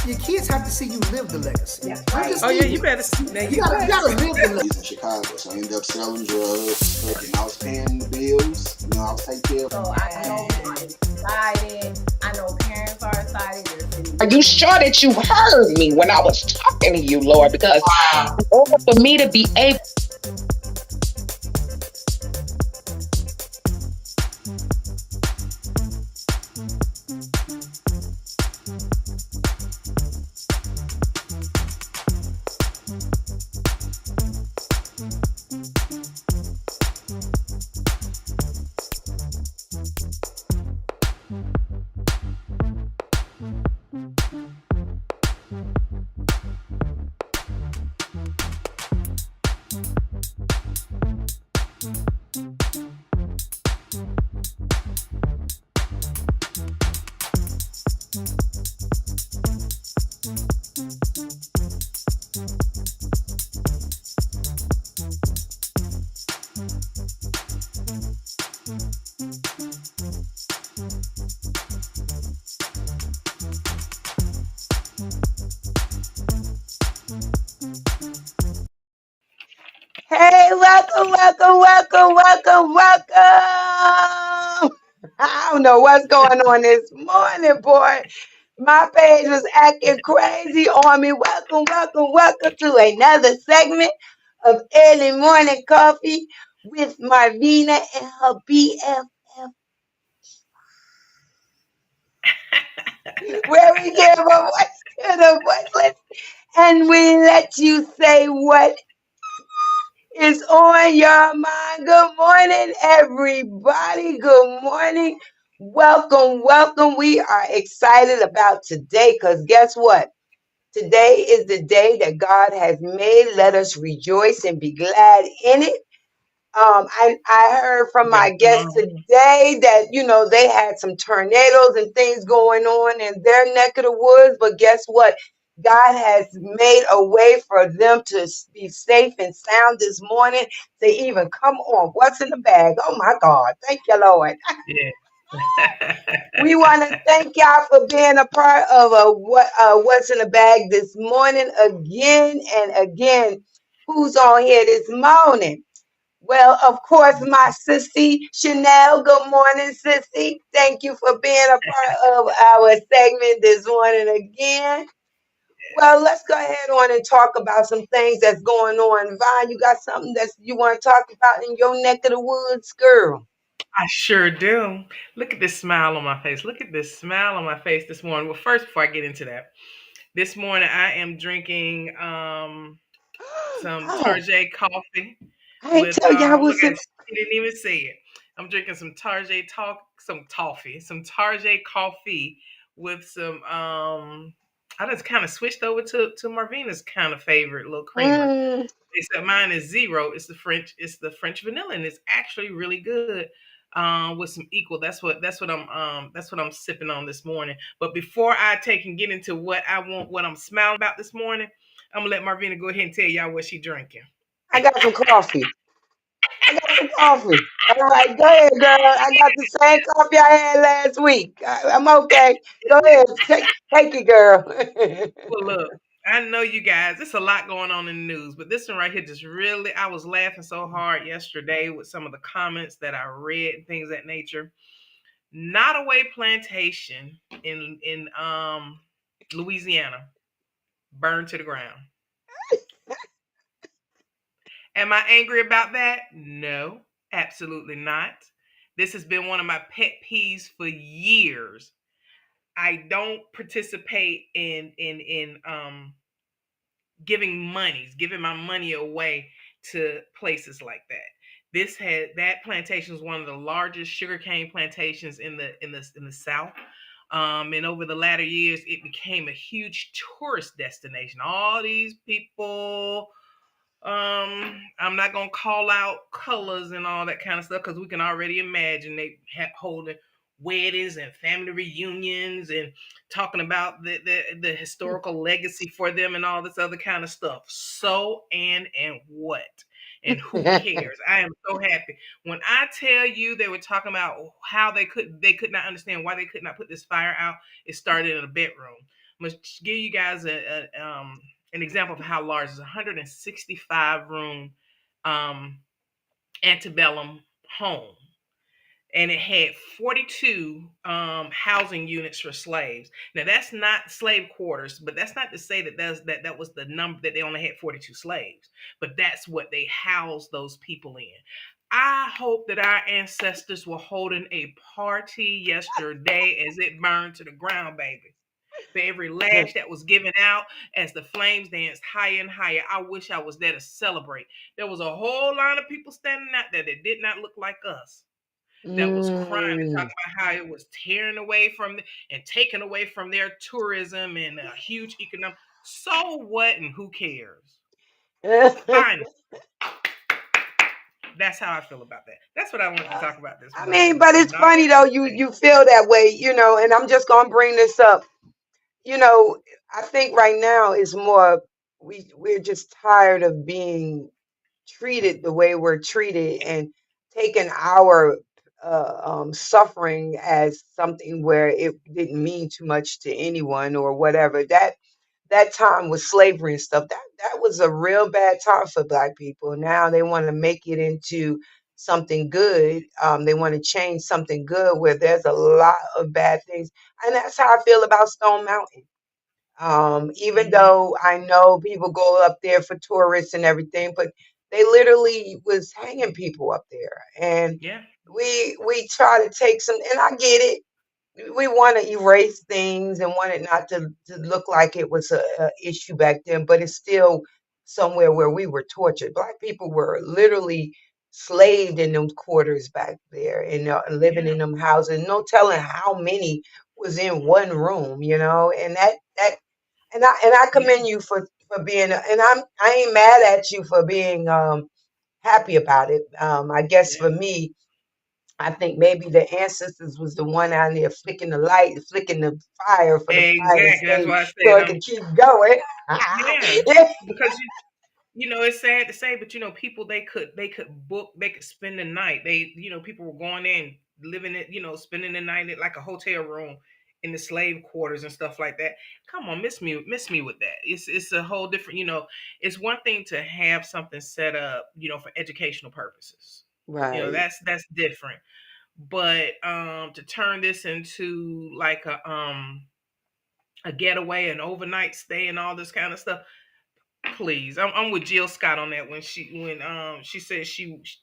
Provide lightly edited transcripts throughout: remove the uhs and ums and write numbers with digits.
Your kids have to see you live the legacy. Yeah, right. Oh yeah, you better. You gotta live the legacy. He's in Chicago, so I ended up selling drugs. And I was paying the bills. You know, I was taking care of. So I know it's excited. I know parents are excited. Are you sure that you heard me when I was talking to you, Lord? Because in order for me to be able Hey, welcome. I don't know what's going on this morning, boy. My page was acting crazy on me. Welcome to another segment of Early Morning Coffee with Marvina and her BFF, where we give a voice to the voiceless and we let you say what is on your mind. Good morning, everybody. Good morning. Welcome. We are excited about today because guess what? Today is the day that God has made. Let us rejoice and be glad in it. I heard from my guest today that, they had some tornadoes and things going on in their neck of the woods. But guess what? God has made a way for them to be safe and sound this morning. To even come on. What's in the bag? Oh, my God. Thank you, Lord. Yeah. We want to thank y'all for being a part of What's in the Bag this morning again and again. Who's on here this morning? Well, of course, my sissy, Chanel. Good morning, sissy. Thank you for being a part of our segment this morning again. Well, let's go ahead on and talk about some things that's going on. Vine, you got something that you want to talk about in your neck of the woods, girl? I sure do. Look at this smile on my face. Look at this smile on my face this morning. Well, first, before I get into that, this morning I am drinking some Oh, Tarjay coffee I ain't with tell y'all look what's at in. it, she didn't even say it. I'm drinking some Tarjay coffee with some I just kind of switched over to Marvina's kind of favorite little creamer. Mm, Except mine is zero. It's the French vanilla, and it's actually really good. With some equal. That's what I'm sipping on this morning. But before I take and get into what I'm smiling about this morning, I'm gonna let Marvina go ahead and tell y'all what she drinking. I got some coffee. I got some coffee. All right, go ahead, girl. I got the same coffee I had last week. I'm okay. Go ahead. Take it, girl. Well, look, I know you guys. There's a lot going on in the news, but this one right here just really. I was laughing so hard yesterday with some of the comments that I read and things of that nature. Nottaway Plantation in Louisiana burned to the ground. Am I angry about that? No, absolutely not. This has been one of my pet peeves for years. I don't participate in giving my money away to places like that. That plantation was one of the largest sugarcane plantations in the South. And over the latter years, it became a huge tourist destination. All these people, I'm not gonna call out colors and all that kind of stuff because we can already imagine they holding weddings and family reunions and talking about the historical legacy for them and all this other kind of stuff. So and what? And who cares? I am so happy. When I tell you they were talking about how they could not understand why they could not put this fire out, it started in a bedroom. I'm gonna give you guys an example of how large is a 165 room um, antebellum home, and it had 42 housing units for slaves. Now that's not slave quarters, but that's not to say that was the number, that they only had 42 slaves, but that's what they housed those people in. I hope that our ancestors were holding a party yesterday as it burned to the ground, baby. For every lash that was given out as the flames danced higher and higher. I wish I was there to celebrate. There was a whole line of people standing out there that did not look like us, that was crying and Mm. talking about how it was tearing away from and taking away from their tourism and a huge economic. So what, and who cares? Fine. That's how I feel about that. That's what I wanted to talk about this I morning. mean, Was but the it's funny Nottaway though. You Plantation. you feel that way, and I'm just gonna bring this up. You know, I think right now is more we're just tired of being treated the way we're treated and taking our suffering as something where it didn't mean too much to anyone or whatever. That time with slavery and stuff, that was a real bad time for Black people. Now they want to make it into something good. They want to change something good where there's a lot of bad things, and that's how I feel about Stone Mountain. Even Hmm. though I know people go up there for tourists and everything, but they literally was hanging people up there, and Yeah. we try to take some, and I get it. We want to erase things and want it not to look like it was a issue back then, but it's still somewhere where we were tortured. Black people were literally slaved in them quarters back there and living Yeah. in them houses. No telling how many was in one room, and I Yeah. commend you for being, and I ain't mad at you for being happy about it. I guess Yeah. for me, I think maybe the ancestors was the one out there flicking the light, flicking the fire for the fire to Exactly. That's stay why I so said it could keep going. yeah. Because it's sad to say, but people, they could book, they could spend the night. People were going in, living it, spending the night in like a hotel room in the slave quarters and stuff like that. Come on, miss me with that. It's a whole different, it's one thing to have something set up, for educational purposes. Right. That's different. But to turn this into like a getaway, an overnight stay and all this kind of stuff. Please, I'm with Jill Scott on that. When she said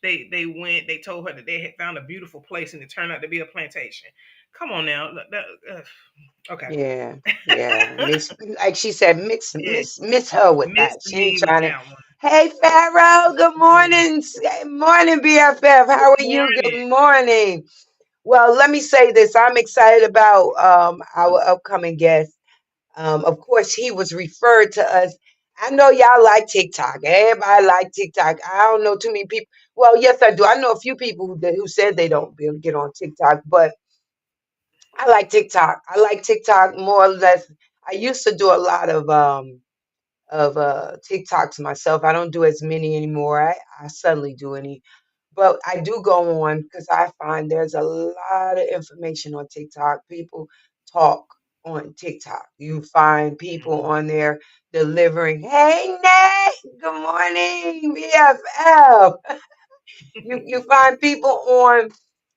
they went, they told her that they had found a beautiful place and it turned out to be a plantation. Come on now. Okay. Yeah. Yeah. Miss, like she said, Yeah, miss her with miss that. She ain't me with trying to. that one. Hey, Pharaoh. Good Yeah. morning. Good morning, BFF. Good How are you? morning. Good morning. Well, let me say this. I'm excited about our upcoming guest. Of course, he was referred to us. I know y'all like TikTok. Everybody like TikTok. I don't know too many people. Well, yes, I do. I know a few people who said they don't be able to get on TikTok, but I like TikTok. I like TikTok more or less. I used to do a lot of TikToks myself. I don't do as many anymore. I suddenly do any, but I do go on because I find there's a lot of information on TikTok. People talk on TikTok. You find people Mhm. on there delivering, "Hey Nate, good morning, BFF." You find people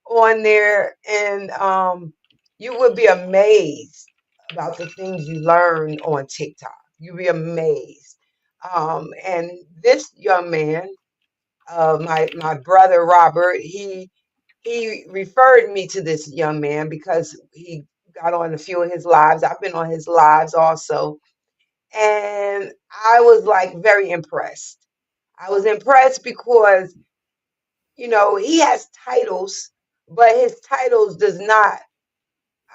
on there, and you would be amazed about the things you learn on TikTok. You'd be amazed. And this young man, my brother Robert, he referred me to this young man because he got on a few of his lives. I've been on his lives also, and I was like very impressed. I was impressed because he has titles, but his titles does not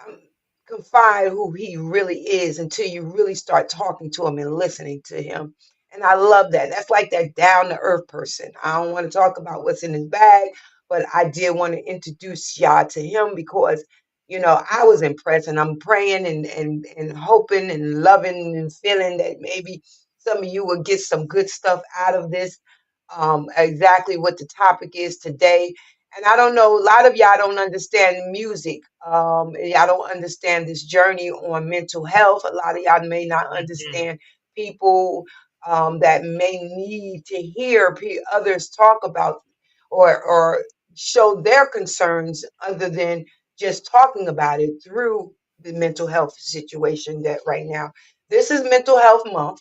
um, confide who he really is until you really start talking to him and listening to him. And I love that. That's like that down to earth person. I don't want to talk about what's in his bag, but I did want to introduce y'all to him because, I was impressed, and I'm praying and hoping and loving and feeling that maybe some of you will get some good stuff out of this. Exactly what the topic is today. And I don't know, a lot of y'all don't understand music. Y'all don't understand this journey on mental health. A lot of y'all may not Mhm. understand people that may need to hear others talk about or show their concerns other than just talking about it through the mental health situation that right now. This is Mental Health Month.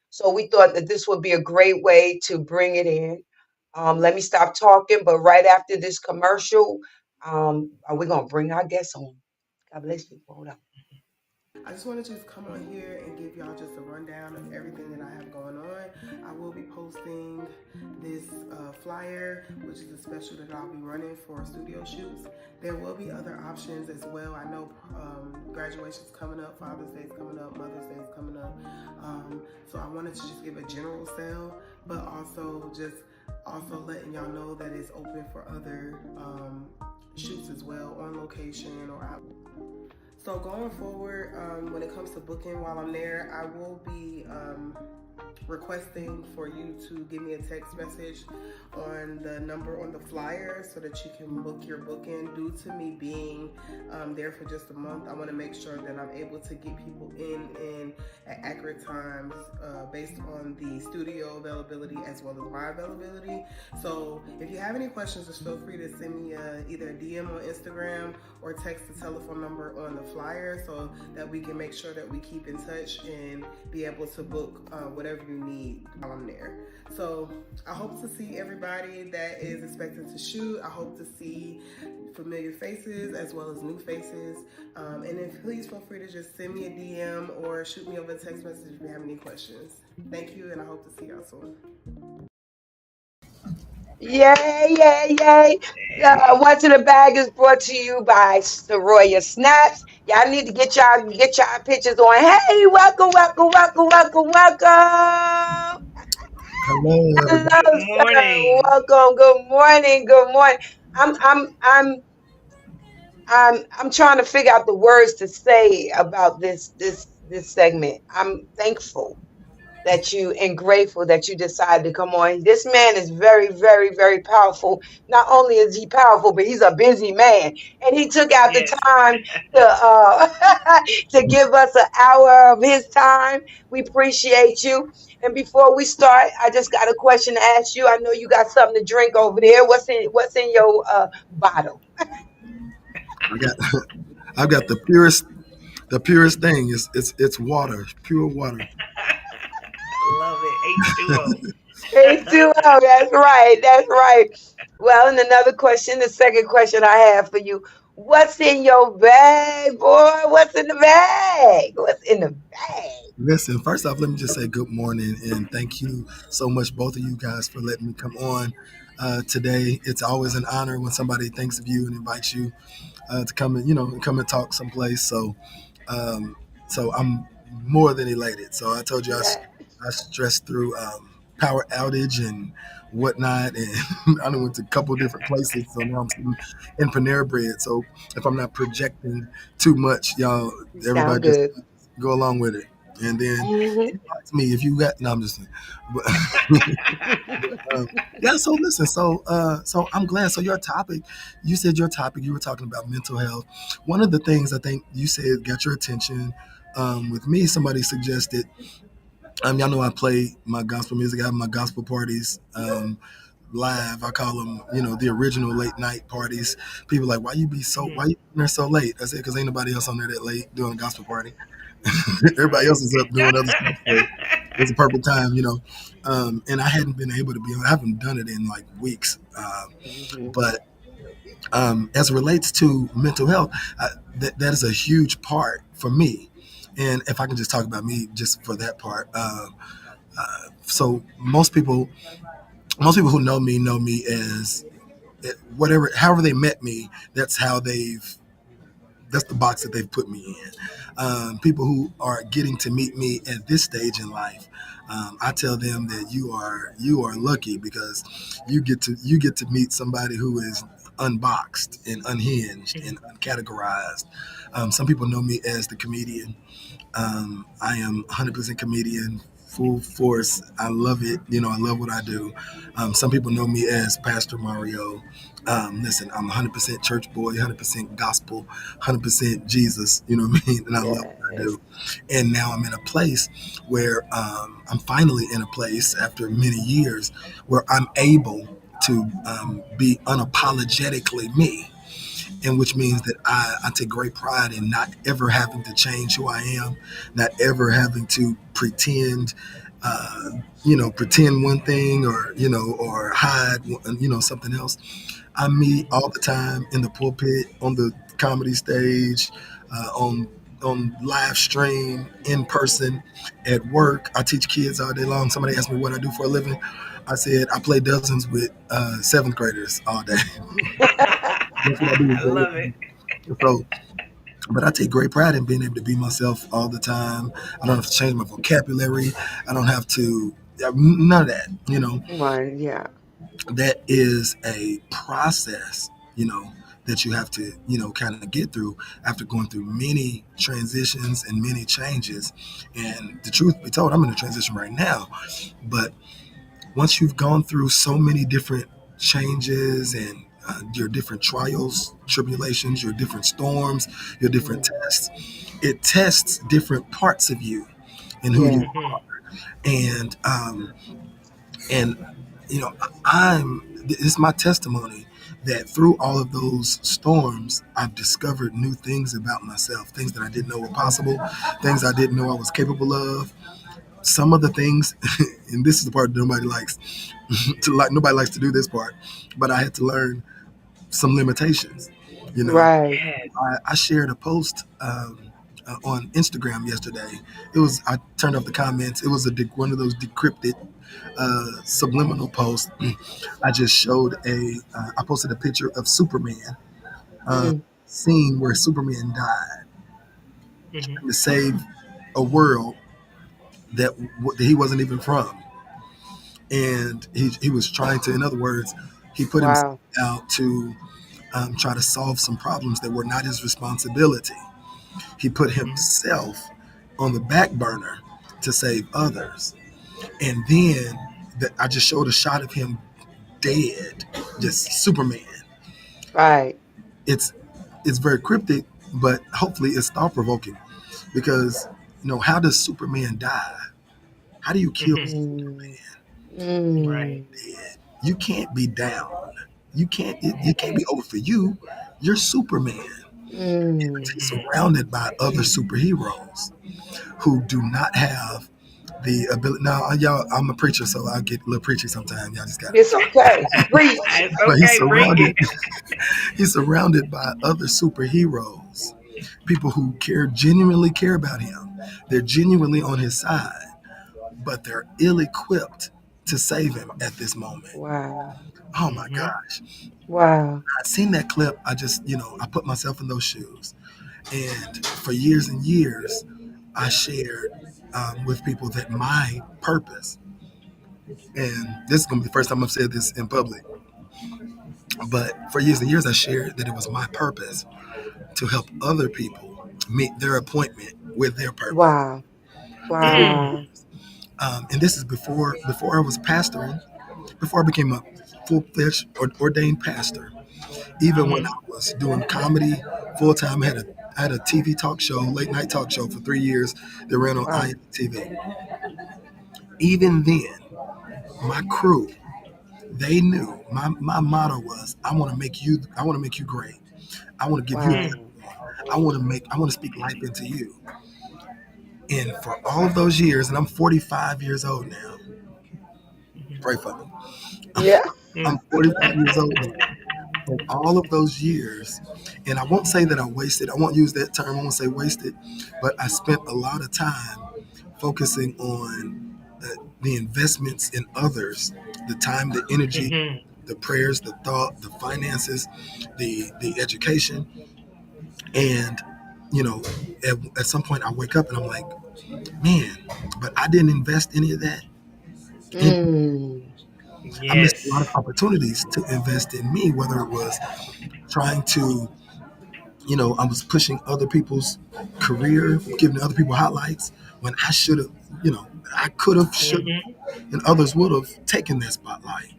So we thought that this would be a great way to bring it in. Let me stop talking, but right after this commercial, are we gonna bring our guests on? God bless you. Hold up. I just wanted to just come on here and give y'all just a rundown of everything that I have going on. I will be posting this flyer, which is a special that I'll be running for studio shoots. There will be other options as well. I know graduation's coming up, Father's Day's coming up, Mother's Day's coming up. So I wanted to just give a general sale, but also letting y'all know that it's open for other shoots as well on location or out. So going forward, when it comes to booking while I'm there, I will be requesting for you to give me a text message on the number on the flyer so that you can book your booking. Due to me being there for just a month, I want to make sure that I'm able to get people in at accurate times based on the studio availability as well as my availability. So if you have any questions, just feel free to send me either a DM on Instagram or text the telephone number on the flyer so that we can make sure that we keep in touch and be able to book whatever you need while I'm there. So I hope to see everybody that is expected to shoot. I hope to see familiar faces as well as new faces. And then please feel free to just send me a DM or shoot me over a text message if you have any questions. Thank you, and I hope to see y'all soon. Yay, yay, yay. What's in the bag is brought to you by Soroya Snaps. Y'all need to get y'all pictures on. Hey, welcome, welcome, welcome, welcome, welcome. Hello. Good Hello, sir. morning. Welcome. Good morning. Good morning. I'm I'm I'm I'm trying to figure out the words to say about this segment. I'm thankful that you and grateful that you decided to come on. This man is very, very, very powerful. Not only is he powerful, but he's a busy man, and he took out the Yes. time to give us an hour of his time. We appreciate you. And before we start, I just got a question to ask you. I know you got something to drink over there. What's in your bottle? I got I've got the purest thing. It's water, pure water. Love it. H2O. H2O. That's right. That's right. Well, and another question, the second question I have for you. What's in your bag, boy? What's in the bag? What's in the bag? Listen, first off, let me just say good morning and thank you so much, both of you guys, for letting me come on. today. It's always an honor when somebody thinks of you and invites you to come and come and talk someplace. Um, so I'm more than elated. So I told you Yeah. I stressed through power outage and whatnot, and I done went to a couple of different places. So now I'm sitting in Panera Bread. So if I'm not projecting too much, y'all, You everybody sound just good. go along with it. And then Hmm. inbox me if you got. No, I'm just. But, um, yeah. So listen. So I'm glad. So your topic, you said your topic. You were talking about mental health. One of the things I think you said got your attention. With me, somebody suggested. Y'all know I play my gospel music. I have my gospel parties. Live. I call them, the original late night parties. People like, why you in there so late? I said, because ain't nobody else on there that late doing a gospel party. Everybody else is up doing other stuff. So it's a perfect time, and I hadn't been able to be on. I haven't done it in like weeks. Hmm. But as it relates to mental health, that is a huge part for me. And if I can just talk about me just for that part. So most people who know me as whatever, however they met me, that's the box that they've put me in. People who are getting to meet me at this stage in life, I tell them that you are lucky because you get to meet somebody who is unboxed and unhinged and uncategorized. Some people know me as the comedian. I am 100% comedian, full force. I love it. I love what I do. Some people know me as Pastor Mario. Listen, I'm 100% church boy, 100% gospel, 100% Jesus. You know what I mean? And I love what I Yes. do. And now I'm in a place where I'm finally in a place after many years where I'm able to be unapologetically me, and which means that I take great pride in not ever having to change who I am, not ever having to pretend, pretend one thing or hide, something else. I'm me all the time in the pulpit, on the comedy stage, on live stream, in person, at work. I teach kids all day long. Somebody asked me what I do for a living. I said I play dozens with seventh graders all day. That's what I do I for a love it. living. So, but I take great pride in being able to be myself all the time. I don't have to change my vocabulary. I don't have to, none of that. Right. Yeah. That is a process, that you have to, kind of get through after going through many transitions and many changes. And the truth be told, I'm in a transition right now. But once you've gone through so many different changes and your different trials, tribulations, your different storms, your different Mm. tests, it tests different parts of you and who you Yeah. Mhm. and and it's my testimony that through all of those storms, I've discovered new things about myself, things that I didn't know were possible, things I didn't know I was capable of. Some of the things, and this is the part that nobody likes nobody likes to do this part, but I had to learn some limitations. You know, Right. Yes. I shared a post on Instagram yesterday. I turned off the comments. It was one of those decrypted subliminal posts. I just showed I posted a picture of Superman, uh, Mm. scene where Superman died Mhm. to save a world that he wasn't even from, and he was trying to, in other words, he put himself Wow. out to try to solve some problems that were not his responsibility. He put Mhm. himself on the back burner to save others. And then I just showed a shot of him dead, just Superman. Right. It's it's very cryptic, but hopefully it's thought provoking because how does Superman die? How do you kill Mhm. Mm. Right. Mm. dead? You can't be down. It can't be over for you. You're Superman. Mm. He's Mhm. surrounded by other superheroes who do not have the ability. Now, y'all, I'm a preacher, so I get a little preachy sometimes. Y'all just gotta. It's okay. Preach. It's But he's okay. Bring surrounded. it. He's surrounded by other superheroes, people who genuinely care about him. They're genuinely on his side, but they're ill-equipped to save him at this moment. Wow. Oh my Mm-hmm. gosh. Wow. I seen that clip. I just, I put myself in those shoes. And for years and years, I shared with people that my purpose, and this is going to be the first time I've said this in public, but for years and years, I shared that it was my purpose to help other people meet their appointment with their purpose. Wow. For, Mm. Wow. and this is before I was pastoring, before I became a full-fledged ordained pastor. Even when Mm-hmm. I was doing comedy full time, I had a TV talk show, late night talk show for 3 years that ran on Wow. IMTV. Even then, my crew, they knew my motto was I want to make you great. I want to give you a Wow. Mm. platform. I want to speak life into you. And for all of those years, and I'm 45 years old now. Mm-hmm. Pray for me. Yeah. I'm Mm. 45 years old now. For all of those years, and I won't say that I wasted, I won't use that term, I won't say wasted, but I spent a lot of time focusing on the investments in others, the time, the energy, Mm-hmm. the prayers, the thought, the finances, the education. And, you know, at some point I wake up and I'm like, man, but I didn't invest any of that. And Mm. I missed a lot of Yes. opportunities to invest in me, whether it was trying to, I was pushing other people's career, giving other people highlights when I should have, I could have, should Mm-hmm. have, and others would have taken that spotlight.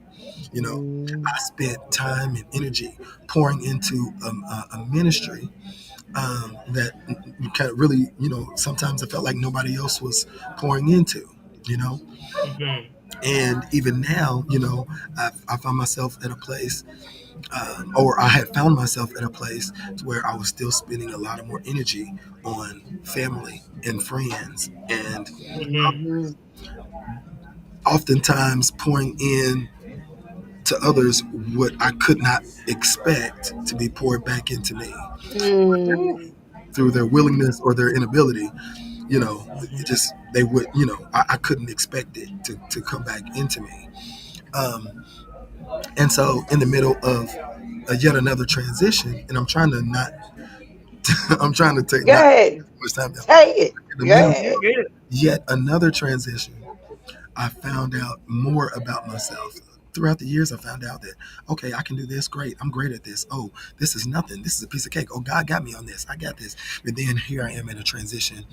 Mm. I spent time and energy pouring into a ministry that kind of really, sometimes I felt like nobody else was pouring into, you know. Mm-hmm. And even now, I found myself at a place, or I had found myself at a place to where I was still spending a lot of more energy on family and friends, and Mm-hmm. Mm. oftentimes pouring in to others what I could not expect to be poured back into me Mm. through their willingness or their inability. Mm-hmm. It just they would, I couldn't expect it to come back into me. And so in the middle of yet another transition, and I'm trying to not, I'm trying to take Go not ahead. much time down. Take it. In the Go middle You're ahead. of good. yet another transition, I found out more about myself. Throughout the years, I found out that, okay, I can do this. Great. I'm great at this. Oh, this is nothing. This is a piece of cake. Oh, God got me on this. I got this. But then here I am in a transition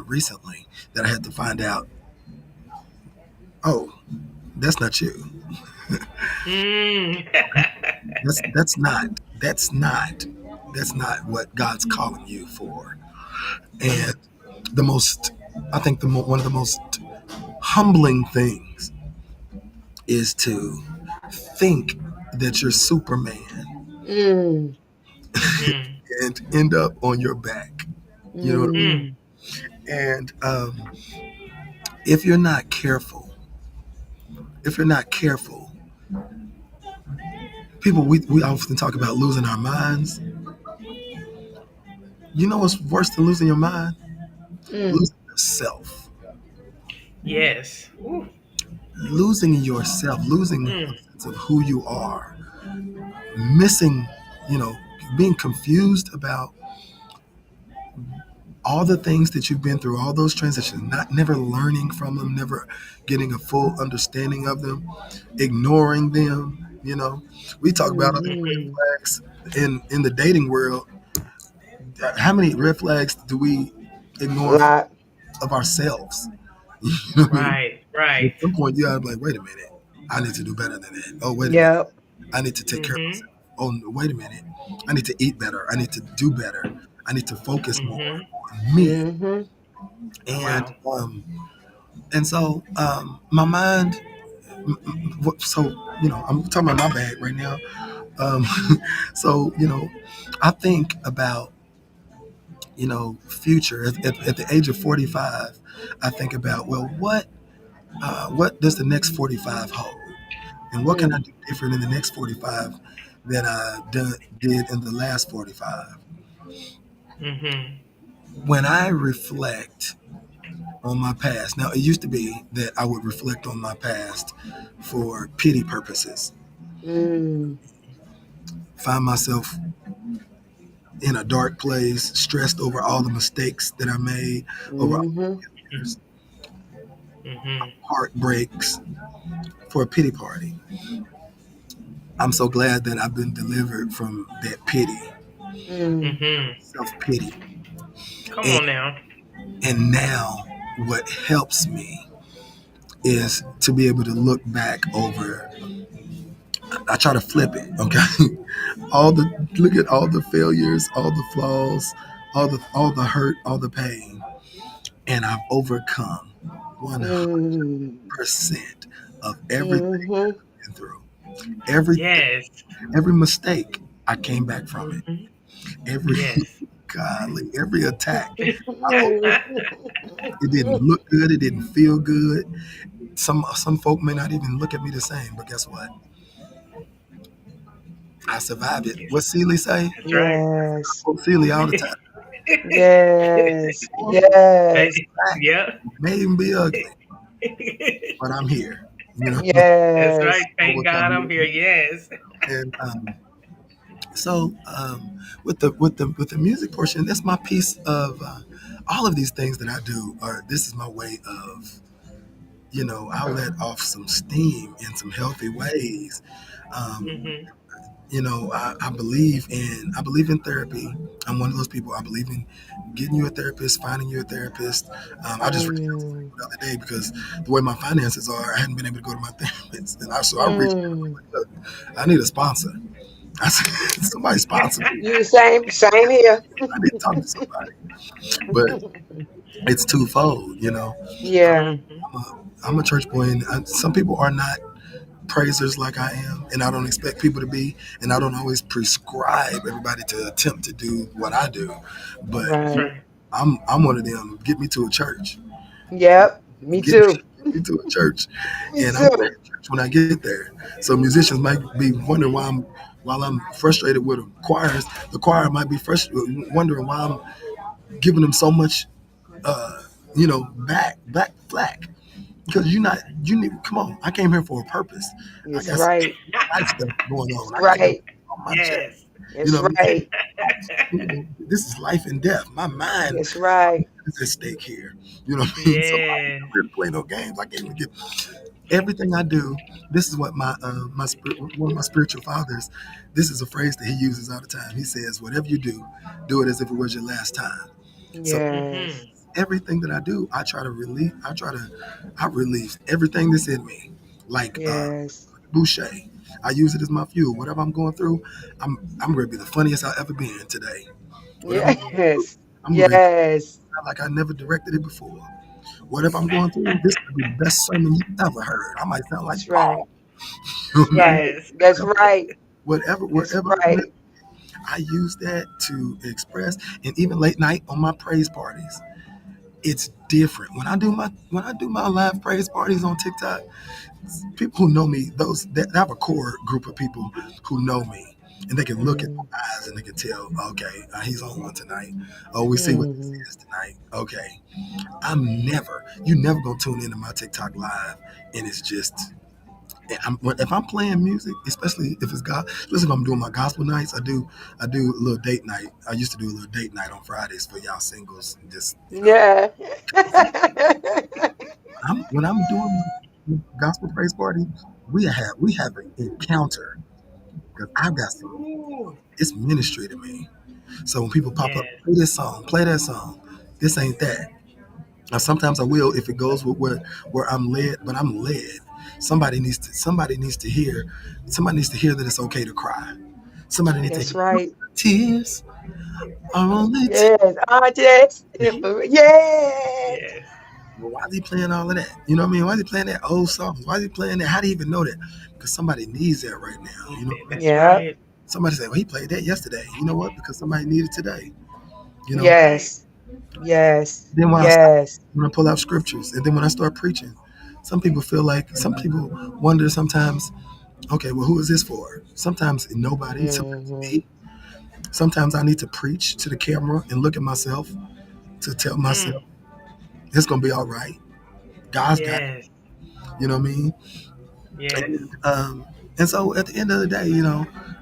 recently that I had to find out, oh, that's not you. Mm. That's not what God's calling you for. And Mm. the most, I think one of the most humbling things is to think that you're Superman Mm. Mm-hmm. and end up on your back. You know what I Mm. Mm. mean? And if you're not careful, if you're not careful, people, we often talk about losing our minds. You know what's worse than losing your mind? Mm. Losing yourself. Yes. Ooh. Losing yourself, losing Mm. a sense of who you are, missing, you know, being confused about all the things that you've been through, all those transitions, not never learning from them, never getting a full understanding of them, ignoring them. We talk about other red Mm. flags in the dating world. How many red flags do we A ignore lot. of ourselves? You know what I mean? Right. At Right. some point, you gotta be like, wait a minute, I need to do better than that. Oh, wait a minute, Yep. I need to take care of Mm-hmm. myself. Oh, no, wait a minute, I need to eat better. I need to do better. I need to focus more Mm-hmm. on me. Mm-hmm. And Wow. so my mind. So I'm talking about my bag right now. Um, so I think about future at the age of 45. I think about, well, what does the next 45 hold, and what can I Mm. do different in the next 45 than I did in the last 45. Mm-hmm. When I reflect on my past, now it used to be that I would reflect on my past for pity purposes. Mm. find myself in a dark place, stressed over all the mistakes that I made, over all Mm-hmm. the years, Mhm. heartbreaks for a pity party. I'm so glad that I've been delivered from that pity, Mm. Mhm. self pity. Come And, on now. and now, what helps me is to be able to look back over. I try to flip it, okay? all the Look at all the failures, all the flaws, all the hurt, all the pain, and I've overcome 100% Mm. of everything Mm-hmm. I've been through. Everything, Yes. every mistake, I came back from it. Mhm. Every Yes. golly, every attack, it didn't look good. It didn't feel good. Some folk may not even look at me the same, but guess what? I survived it. What Celie say? That's right. I Yes. quote Celie all the time. Yes. May Yes. be black, Yep. may even be ugly, but I'm here. You know, That's right. Yes. Thank God I'm overcoming here. it. Yes. And with the music portion, that's my piece of all of these things that I do. Or this is my way of I'll let off some steam in some healthy ways. Um, Mhm. I believe in therapy. I'm one of those people. I believe in getting you a therapist, finding you a therapist. I just reached out to Mm. someone the other day because the way my finances are, I hadn't been able to go to my therapist, and I reached out. Mm. Like, look, I need a sponsor. I said, somebody sponsor me. You same here. I need to talk to somebody. But it's twofold. Yeah. Mhm. I'm a church boy, and some people are not praisers like I am, and I don't expect people to be, and I don't always prescribe everybody to attempt to do what I do, but That's Right. right. I'm one of them. Get me to a church, Yep. Me get, too. get me to a church, Me and I'm gonna be too. at church when I get there. So musicians might be wondering while I'm frustrated with choirs. The choir might be wondering why I'm giving them so much, back flack. Because you need, come on. I came here for a purpose. I It's got some right. life stuff going It's on. I got to get right. on my chest. Yes. You It's know what I mean? right. This is life and death. My mind It's right. is at stake here. You know what I mean? So I ain't Yes. here to play no games. I can't even get everything I do. This is what one of my spiritual fathers. This is a phrase that he uses all the time. He says, "Whatever you do it as if it was your last time." So Yes. Mhm. everything that I do, I try to relieve. I release everything that's in me, like Yes. Boucher. I use it as my fuel. Whatever I'm going through, I'm going to be the funniest I've ever been today. Whatever I'm going through, Yes. I'm going to Yes. like I never directed it before. Whatever I'm going through, this could be the best sermon you've ever heard. I might sound like That's right. Paul. You know That's what I mean? right. Yes. That's right. Whatever, That's wherever I'm at, right. I use that to express. And even late night on my praise parties, it's different. When I do my live praise parties on TikTok, people who know me, those that I have a core group of people who know me, and they can look at my Mm. eyes and they can tell, okay, he's on one tonight. Oh, we see what this Mm. is tonight. Okay, you never gonna tune into my TikTok live, and it's just. If I'm playing music, especially if it's God, listen. If I'm doing my gospel nights, I do a little date night. I used to do a little date night on Fridays for y'all singles. Just Yeah. when I'm doing my gospel praise party, we have an encounter because I've got some. Ooh. It's ministry to me. So when people pop up, Yes. play this song, play that song. This ain't that. Now sometimes I will if it goes with where I'm led, but I'm led. Somebody needs to hear that it's okay to cry. Somebody needs to That's hear right. tears are only tears. Yes. Ah, yes. Yes. Yes. Well, why is he playing all of that? You know what I mean? Why is he playing that old song? Why is he playing that? How do you even know that? Because somebody needs that right now. You know what I mean? That's Yep. right. Somebody said, well, he played that yesterday. You know what? Because somebody needed today. You That's know. right. Yes. Yes. Then Yes. when I pull out scriptures, and then when I start preaching, some people wonder sometimes, okay, well, who is this for? Sometimes nobody, sometimes Hmm. me. Sometimes I need to preach to the camera and look at myself to tell myself Mm. it's gonna be all right. God's got it. Yes. You know what I mean? Yes. And And so at the end of the day,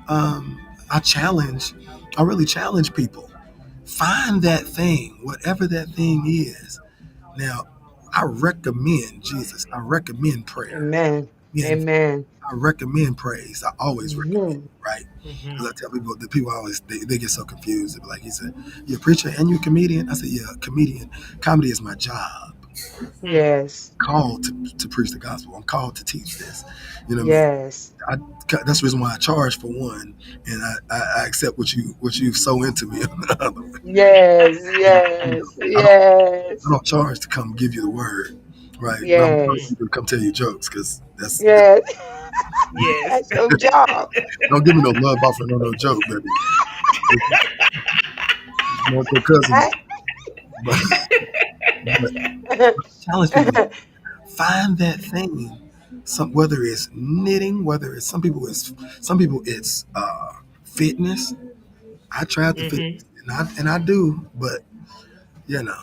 um, I challenge, I really challenge people. Find that thing, whatever that thing is. Now, I recommend Jesus. I recommend prayer. Amen. And Amen. I recommend praise. I always recommend Hmm. it, right? Mm-hmm. Because I tell people, the people always, they get so confused. They're like, he said, you're a preacher and you're a comedian? I said, yeah, comedian. Comedy is my job. Yes. Called to preach the gospel. I'm called to teach this. You know what I mean? Yes. I, that's the reason why I charge for one, and I accept what you sow into me. Yes. You Yes. I don't I Yes. don't charge to come give you the word, right? But I'm charging Yes. you to come tell you jokes because Yes. Yes. That's your job. don't give me no love offering or no joke, baby. It's not your cousin, Right? but challenge people. Find that thing. Whether it's knitting, whether it's some people it's fitness. I tried the Mm-hmm. fitness and I do, but you know,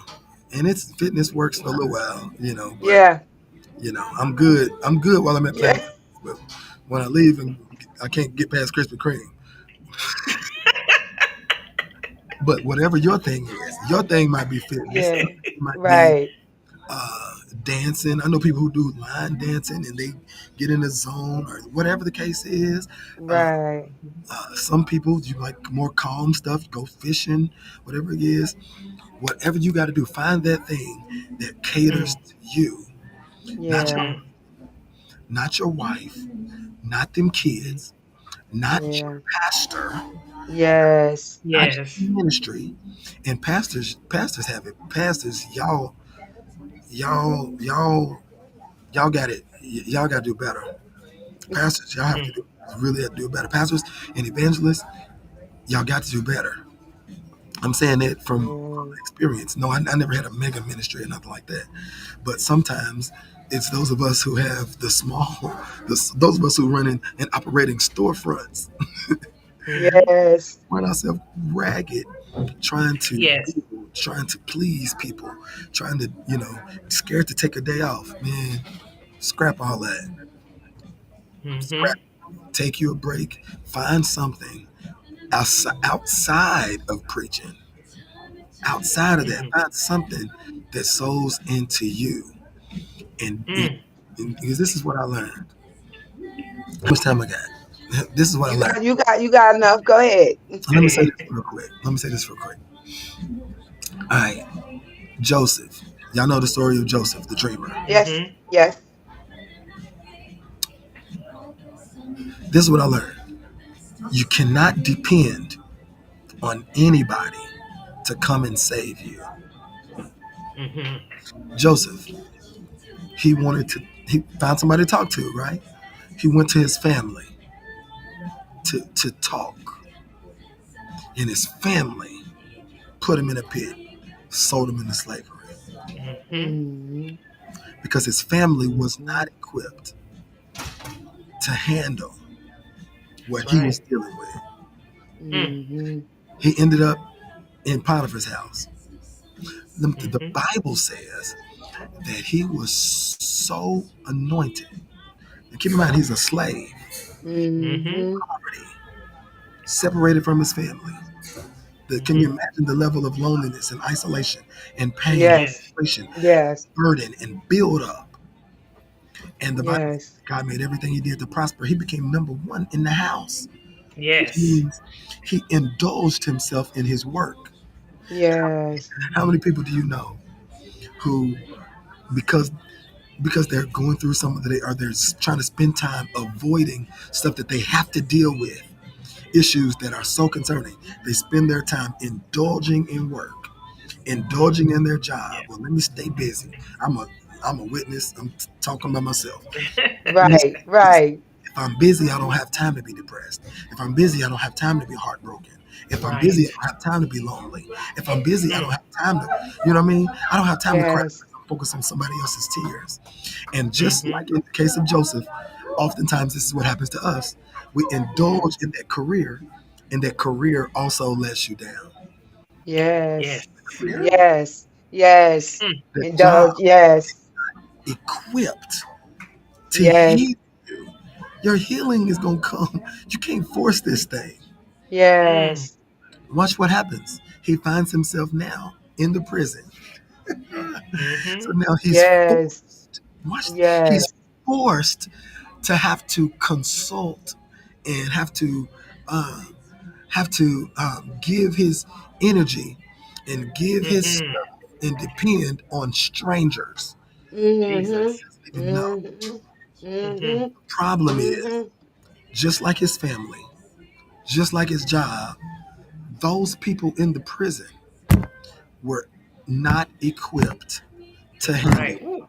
and it's fitness works for a little while, but Yeah. I'm good. I'm good while I'm at Yeah. Planet Fitness, but when I leave and I can't get past Krispy Kreme. But whatever your thing is, your thing might be fitness, Yeah. it might be Right. dancing. I know people who do line dancing and they get in the zone or whatever the case is. Uh, Right. some people you like more calm stuff, go fishing, whatever it is. Whatever you got to do, find that thing that caters to you, not your Yeah. Mm-hmm. not your wife, not them kids, not your Yeah. pastor, Yes. not your Yes. ministry. And pastors have it. Pastors, y'all got it. Y'all got to do better. Pastors, y'all have to really have to do better. Pastors and evangelists, y'all got to do better. I'm saying that from Yeah. experience. No, I never had a mega ministry or nothing like that. But sometimes it's those of us who have the small, those of us who run and operating storefronts, Mm-hmm. Yes. run ourselves ragged, trying to Yes. trying to please people, trying to, scared to take a day off. Man, scrap all that. Mm-hmm. Scrap. Take you a break. Find something outside of preaching. Outside of that, Mm-hmm. find something that sows into you. And, and, Mm. and because this is what I learned. How much time I got? This is what I You learned. got you got enough. Go ahead. Let me say this real quick. Let me say this real quick. All right, Joseph. Y'all know the story of Joseph, the dreamer. Yes. Mm-hmm. Yes. This is what I learned. You cannot depend on anybody to come and save you. Mm-hmm. Joseph, he found somebody to talk to, right? He went to his family to talk, and his family put him in a pit, sold him into slavery Mm-hmm. Mm-hmm. because his family was Mm-hmm. not equipped to handle what That's he was right. dealing with. Mm. Mm-hmm. He ended up in Potiphar's house. The Mm-hmm. Bible says that he was so anointed. And keep in mind, he's a slave, Mm-hmm. Mm-hmm. already separated from his family. Can you Mm-hmm. imagine the level of loneliness and isolation and pain, Yes. Yes. frustration, Yes. burden, and build up? And the Bible says Yes. God made everything he did to prosper. He became number one in the house, which Yes. means he indulged himself in his work. Yes. How many people do you know who, because they're going through something that they're trying to spend time avoiding stuff that they have to deal with, issues that are so concerning, they spend their time indulging in work, indulging in their job. Well, let me stay busy. I'm a witness. I'm talking about myself. Let me stay Right. busy. Right. If I'm busy, I don't have time to be depressed. If I'm busy, I don't have time to be heartbroken. If I'm busy, Right. I don't have time to be lonely. If I'm busy, I don't Mm. have time to, you know what I mean? I don't have time to cry. Yes. I'm focused on somebody else's tears. And just Mm-hmm. like in the case of Joseph, oftentimes this is what happens to us. We indulge in that career, and that career also lets you down. Yes. Yes. Career, Yes. Yes. Mm. the job Indulge. Yes. equipped to Yes. heal you Your healing is gonna come. You can't force this thing. Mm. Yes. Watch what happens. He finds himself now in the prison. So Mm-hmm. now he's Yes. forced. Watch. He's Yes. forced to have to consult and uh, give his energy and give his Mm-hmm. stuff and depend on strangers. Mm-hmm. Jesus. Doesn't even know. Mm-hmm. Mm-hmm. Mm-hmm. Problem is, Mm-hmm. just like his family, just like his job, those people in the prison were not equipped to That's handle. right. Ooh.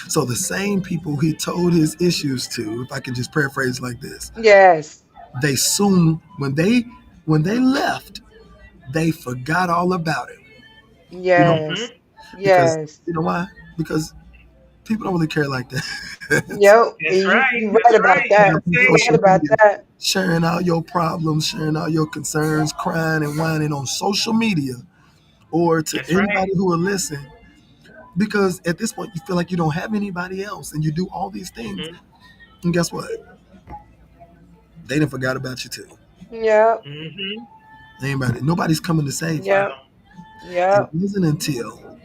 So the same people he told his issues to, if I can just paraphrase like this, Yes. they soon when they left, they forgot all about it. You know, Yes. Mm-hmm. because Yes. you know why? Because people don't really care like that. Yep. That's You right. you right That's about right. You that. have That's on You it. right social about media, that. sharing all your problems, sharing all your concerns, crying and whining on social media, or to That's right. anybody who will listen. Because at this point, you feel like you don't have anybody else, and you do all these things. Mm-hmm. And guess what? They didn't forgot about you too. Yep. Mm-hmm. Nobody's coming to save you. Yep. Wow. It Yep. wasn't until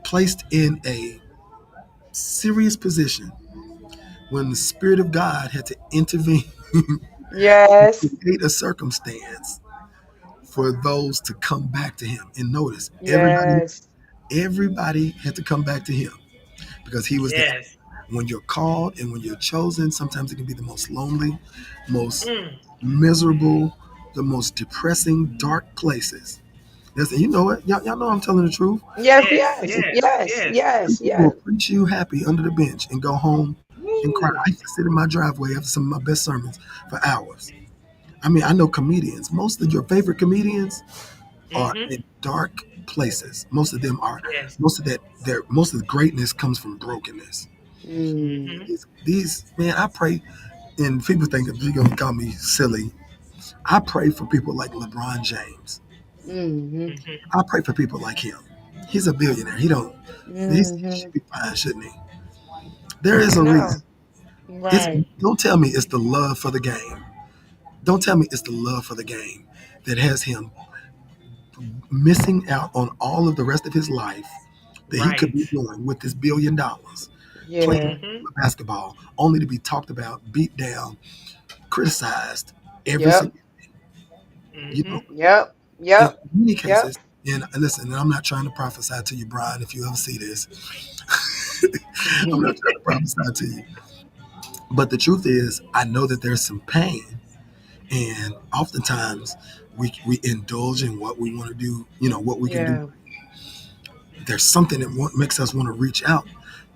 placed in a serious position when the Spirit of God had to intervene Yes. to create a circumstance for those to come back to Him. And notice, Yes. everybody had to come back to Him because He was there. Yes. When you're called and when you're chosen, sometimes it can be the most lonely, most Mm. miserable, the most depressing, dark places. Yes, and you know it. Y'all know I'm telling the truth. Yes. Yes. Yes. Yes. Yes. Yes. Yes. People Yes. will preach you happy under the bench and go home and cry. Woo. I used to sit in my driveway after some of my best sermons for hours. I mean, I know comedians. Most of your favorite comedians are Mm-hmm. in dark places. Most of them are. Yes. Most of the greatness comes from brokenness. Mm. Mm-hmm. These man, I pray, and people think that you're gonna call me silly. I pray for people like LeBron James. Mm-hmm. Mm-hmm. I pray for people like him. He's a billionaire. He Mm-hmm. should be fine, shouldn't he? There is I a reason. know. It's Right. don't tell me it's the love for the game. Don't tell me it's the love for the game that has him missing out on all of the rest of his life that he could Right. be doing with this $1 billion, playing Yeah. Mm-hmm. basketball, only to be talked about, beat down, criticized every Yep. single, you know, Mm-hmm. Yep. in Yep. many Yep. cases. And listen, and I'm not trying to prophesy to you, Brian, if you ever see this. I'm not trying to prophesy to you. But the truth is, I know that there's some pain. And oftentimes we indulge in what we want to do, what we can do. Yeah. There's something that makes us want to reach out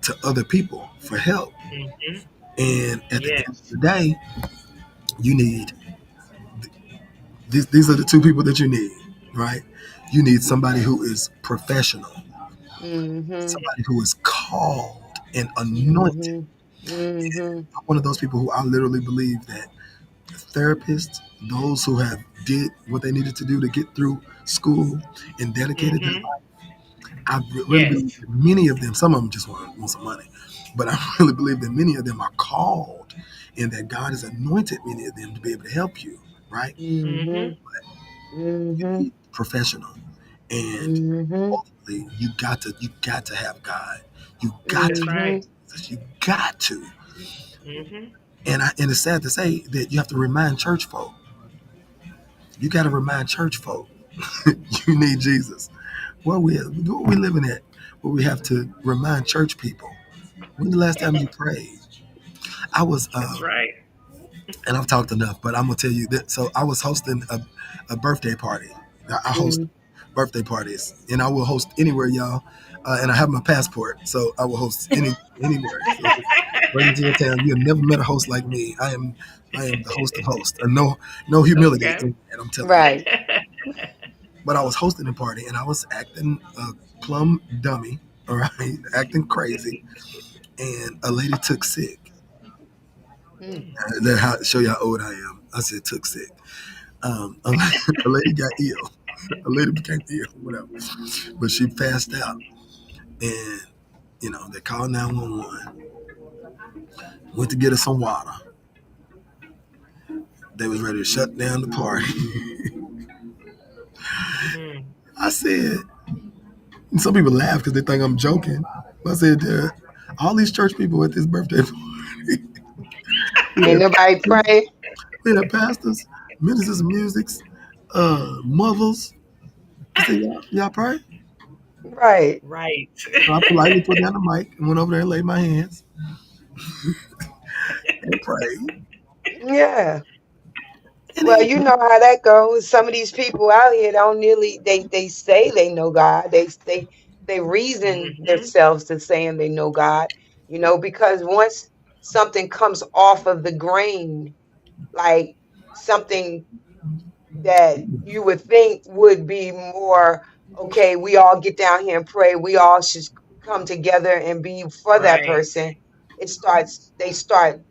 to other people for help. Mm-hmm. And at the end of Yes. the day, you need these are the two people that you need, right? You need somebody who is professional, Mm-hmm. somebody who is called and anointed. Mm-hmm. Mm-hmm. I'm one of those people who I literally believe that therapists, those who have did what they needed to do to get through school and dedicated their Mm-hmm. life, I really Yes. believe that many of them, some of them just want some money, but I really believe that many of them are called and that God has anointed many of them to be able to help you, right? Mm-hmm. Mm-hmm. You Mm-hmm. need professional. And Mm-hmm. ultimately you got to have God. You got That's to Mm-hmm. right. you got to. Mm-hmm. And it's sad to say that you have to remind church folk. You got to remind church folk you need Jesus. Where we living at? Where we have to remind church people. When the last time you prayed? I was, That's right. and I've talked enough, but I'm gonna tell you that. So I was hosting a birthday party. I host Mm-hmm. birthday parties, and I will host anywhere, y'all. And I have my passport, so I will host anywhere. So just bring it to your town. You have never met a host like me. I am the host of hosts. No humility Okay. in that. I'm telling you. Right. But I was hosting a party, and I was acting a plum dummy. All right, acting crazy, and a lady took sick. Mm. That how show you how old I am. I said took sick. A lady got ill. A lady became ill, whatever. But she passed out, and they called 911. Went to get her some water. They was ready to shut down the party. Mm. I said, and some people laugh because they think I'm joking. I said, all these church people at this birthday party, we Ain't had, nobody praying. we had pastors, ministers of music, mothers. I said, y'all pray? Right. Right. So I politely put down the mic and went over there and laid my hands and prayed. Yeah. And Well, then, you know how that goes. Some of these people out here don't nearly they say they know God. They reason Hmm. themselves to saying they know God, because once something comes off of the grain, like something that you would think would be more okay, we all get down here and pray, we all should come together and be for that Right. person. They start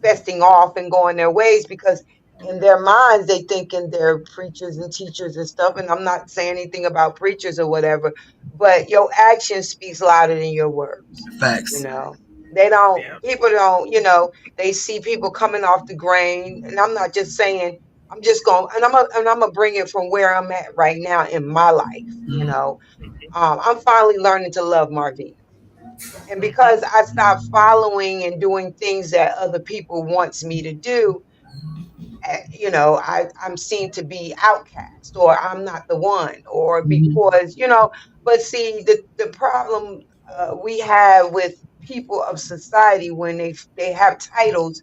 festing off and going their ways because in their minds they thinking they're preachers and teachers and stuff. And I'm not saying anything about preachers or whatever, but your action speaks louder than your words. you facts. know they don't Yeah. People don't, they see people coming off the grain. And I'm not just saying, I'm just going, and I'm gonna bring it from where I'm at right now in my life. you Mhm. know I'm finally learning to love Marvina, and because Hmm. I stopped following and doing things that other people wants me to do, I'm seen to be outcast, or I'm not the one, or Mhm. because, but see, the problem we have with people of society when they have titles,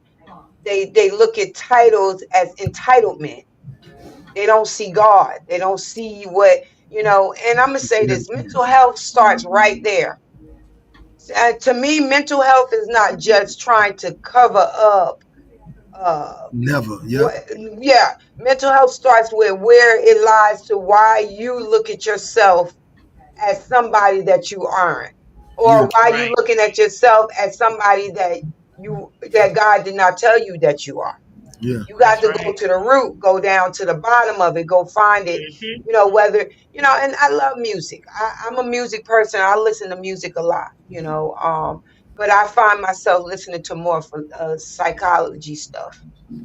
they look at titles as entitlement. They don't see God. They don't see and I'm gonna say Yeah. this: mental health starts right there. To me, mental health is not just trying to cover up uh Never. Yep. what yeah mental health starts with where it lies to why you look at yourself as somebody that you aren't, Yeah. or why you Right. looking at yourself as somebody that God did not tell you that you are. Yeah. You got That's to go right. to the root, go down to the bottom of it, go find it. Hmm. Whether and I love music. I'm a music person. I listen to music a lot. But I find myself listening to more for psychology stuff.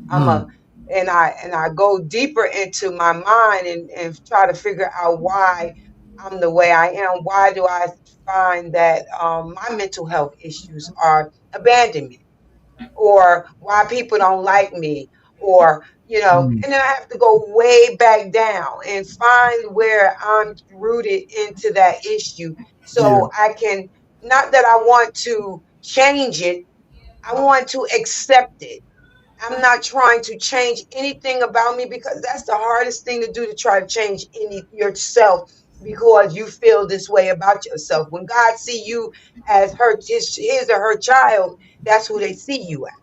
I'm a Mm. and I go deeper into my mind and try to figure out why I'm the way I am. Why do I find that my mental health issues are abandonment, or why people don't like me, or Mm. and then I have to go way back down and find where I'm rooted into that issue, Yeah. so I can, not that I want to change it, I want to accept it. I'm not trying to change anything about me, because that's the hardest thing to do, to try to change yourself because you feel this way about yourself. When God see you as his or her child, that's who they see you as.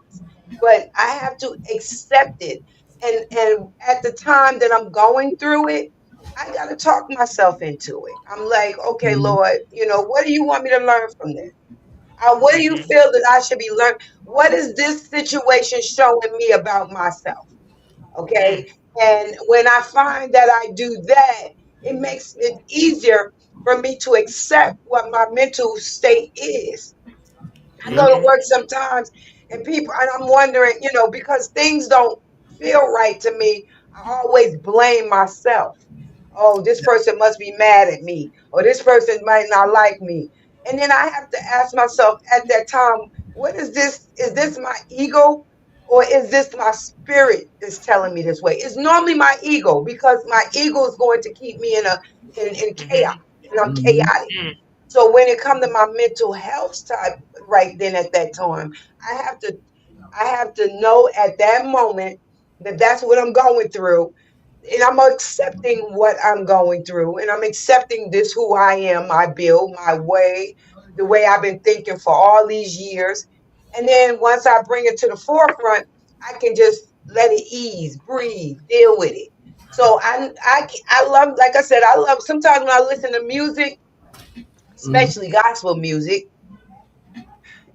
But I have to accept it. And at the time that I'm going through it, I got to talk myself into it. I'm like, okay, Mhm. Lord, what do you want me to learn from this? What do you Hmm. feel that I should be learning? What is this situation showing me about myself? Okay. Mm. And when I find that I do that, it makes it easier for me to accept what my mental state is. I go to Yep. Hmm. work sometimes and I'm wondering, because things don't feel right to me, I always blame myself. Oh, this person must be mad at me, or this person might not like me. And then I have to ask myself at that time, what is this? Is this my ego? Or is this my spirit that's telling me this way? It's normally my ego, because my ego is going to keep me in chaos, Hmm. and I'm Mhm. chaotic. Mm. So when it comes to my mental health type right then at that time, I have to I have to know at that moment that that's what I'm going through, and I'm accepting what I'm going through, and I'm accepting this who I am, my build, my way, the way I've been thinking for all these years. And then once I bring it to the forefront, I can just let it ease, breathe, deal with it. So I love, like I said, I love sometimes when I listen to music, Mhm. especially gospel music,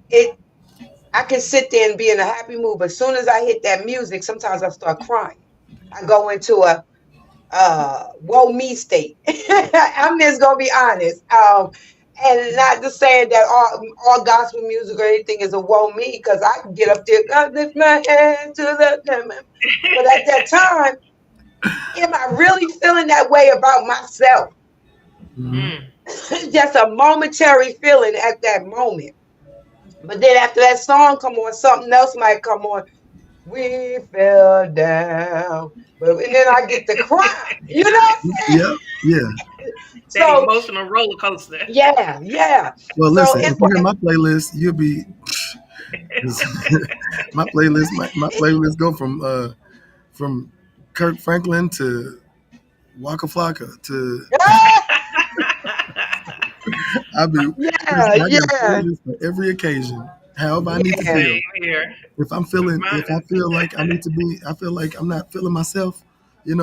it I can sit there and be in a happy mood, but as soon as I hit that music, sometimes I start crying. I go into a woe me state. I'm just gonna be honest. And not just saying that all gospel music or anything is a woe me, because I can get up there, God lift my hands to the. But at that time, am I really feeling that way about myself? Mhm. Mm. Just a momentary feeling at that moment. But then after that song come on, something else might come on. We fell down, but and then I get to cry. You know what I'm saying? Yeah, yeah. That So emotional roller coaster. yeah, yeah. Well, So listen, if you hear anyway, my playlist, you'll be my playlist go from Kirk Franklin to Waka Flocka to I be yeah, listen, I got a yeah, playlist for every occasion, however I need to yeah, Same feel. here. If I Mine. feel like I need to be, I feel like I'm not feeling myself,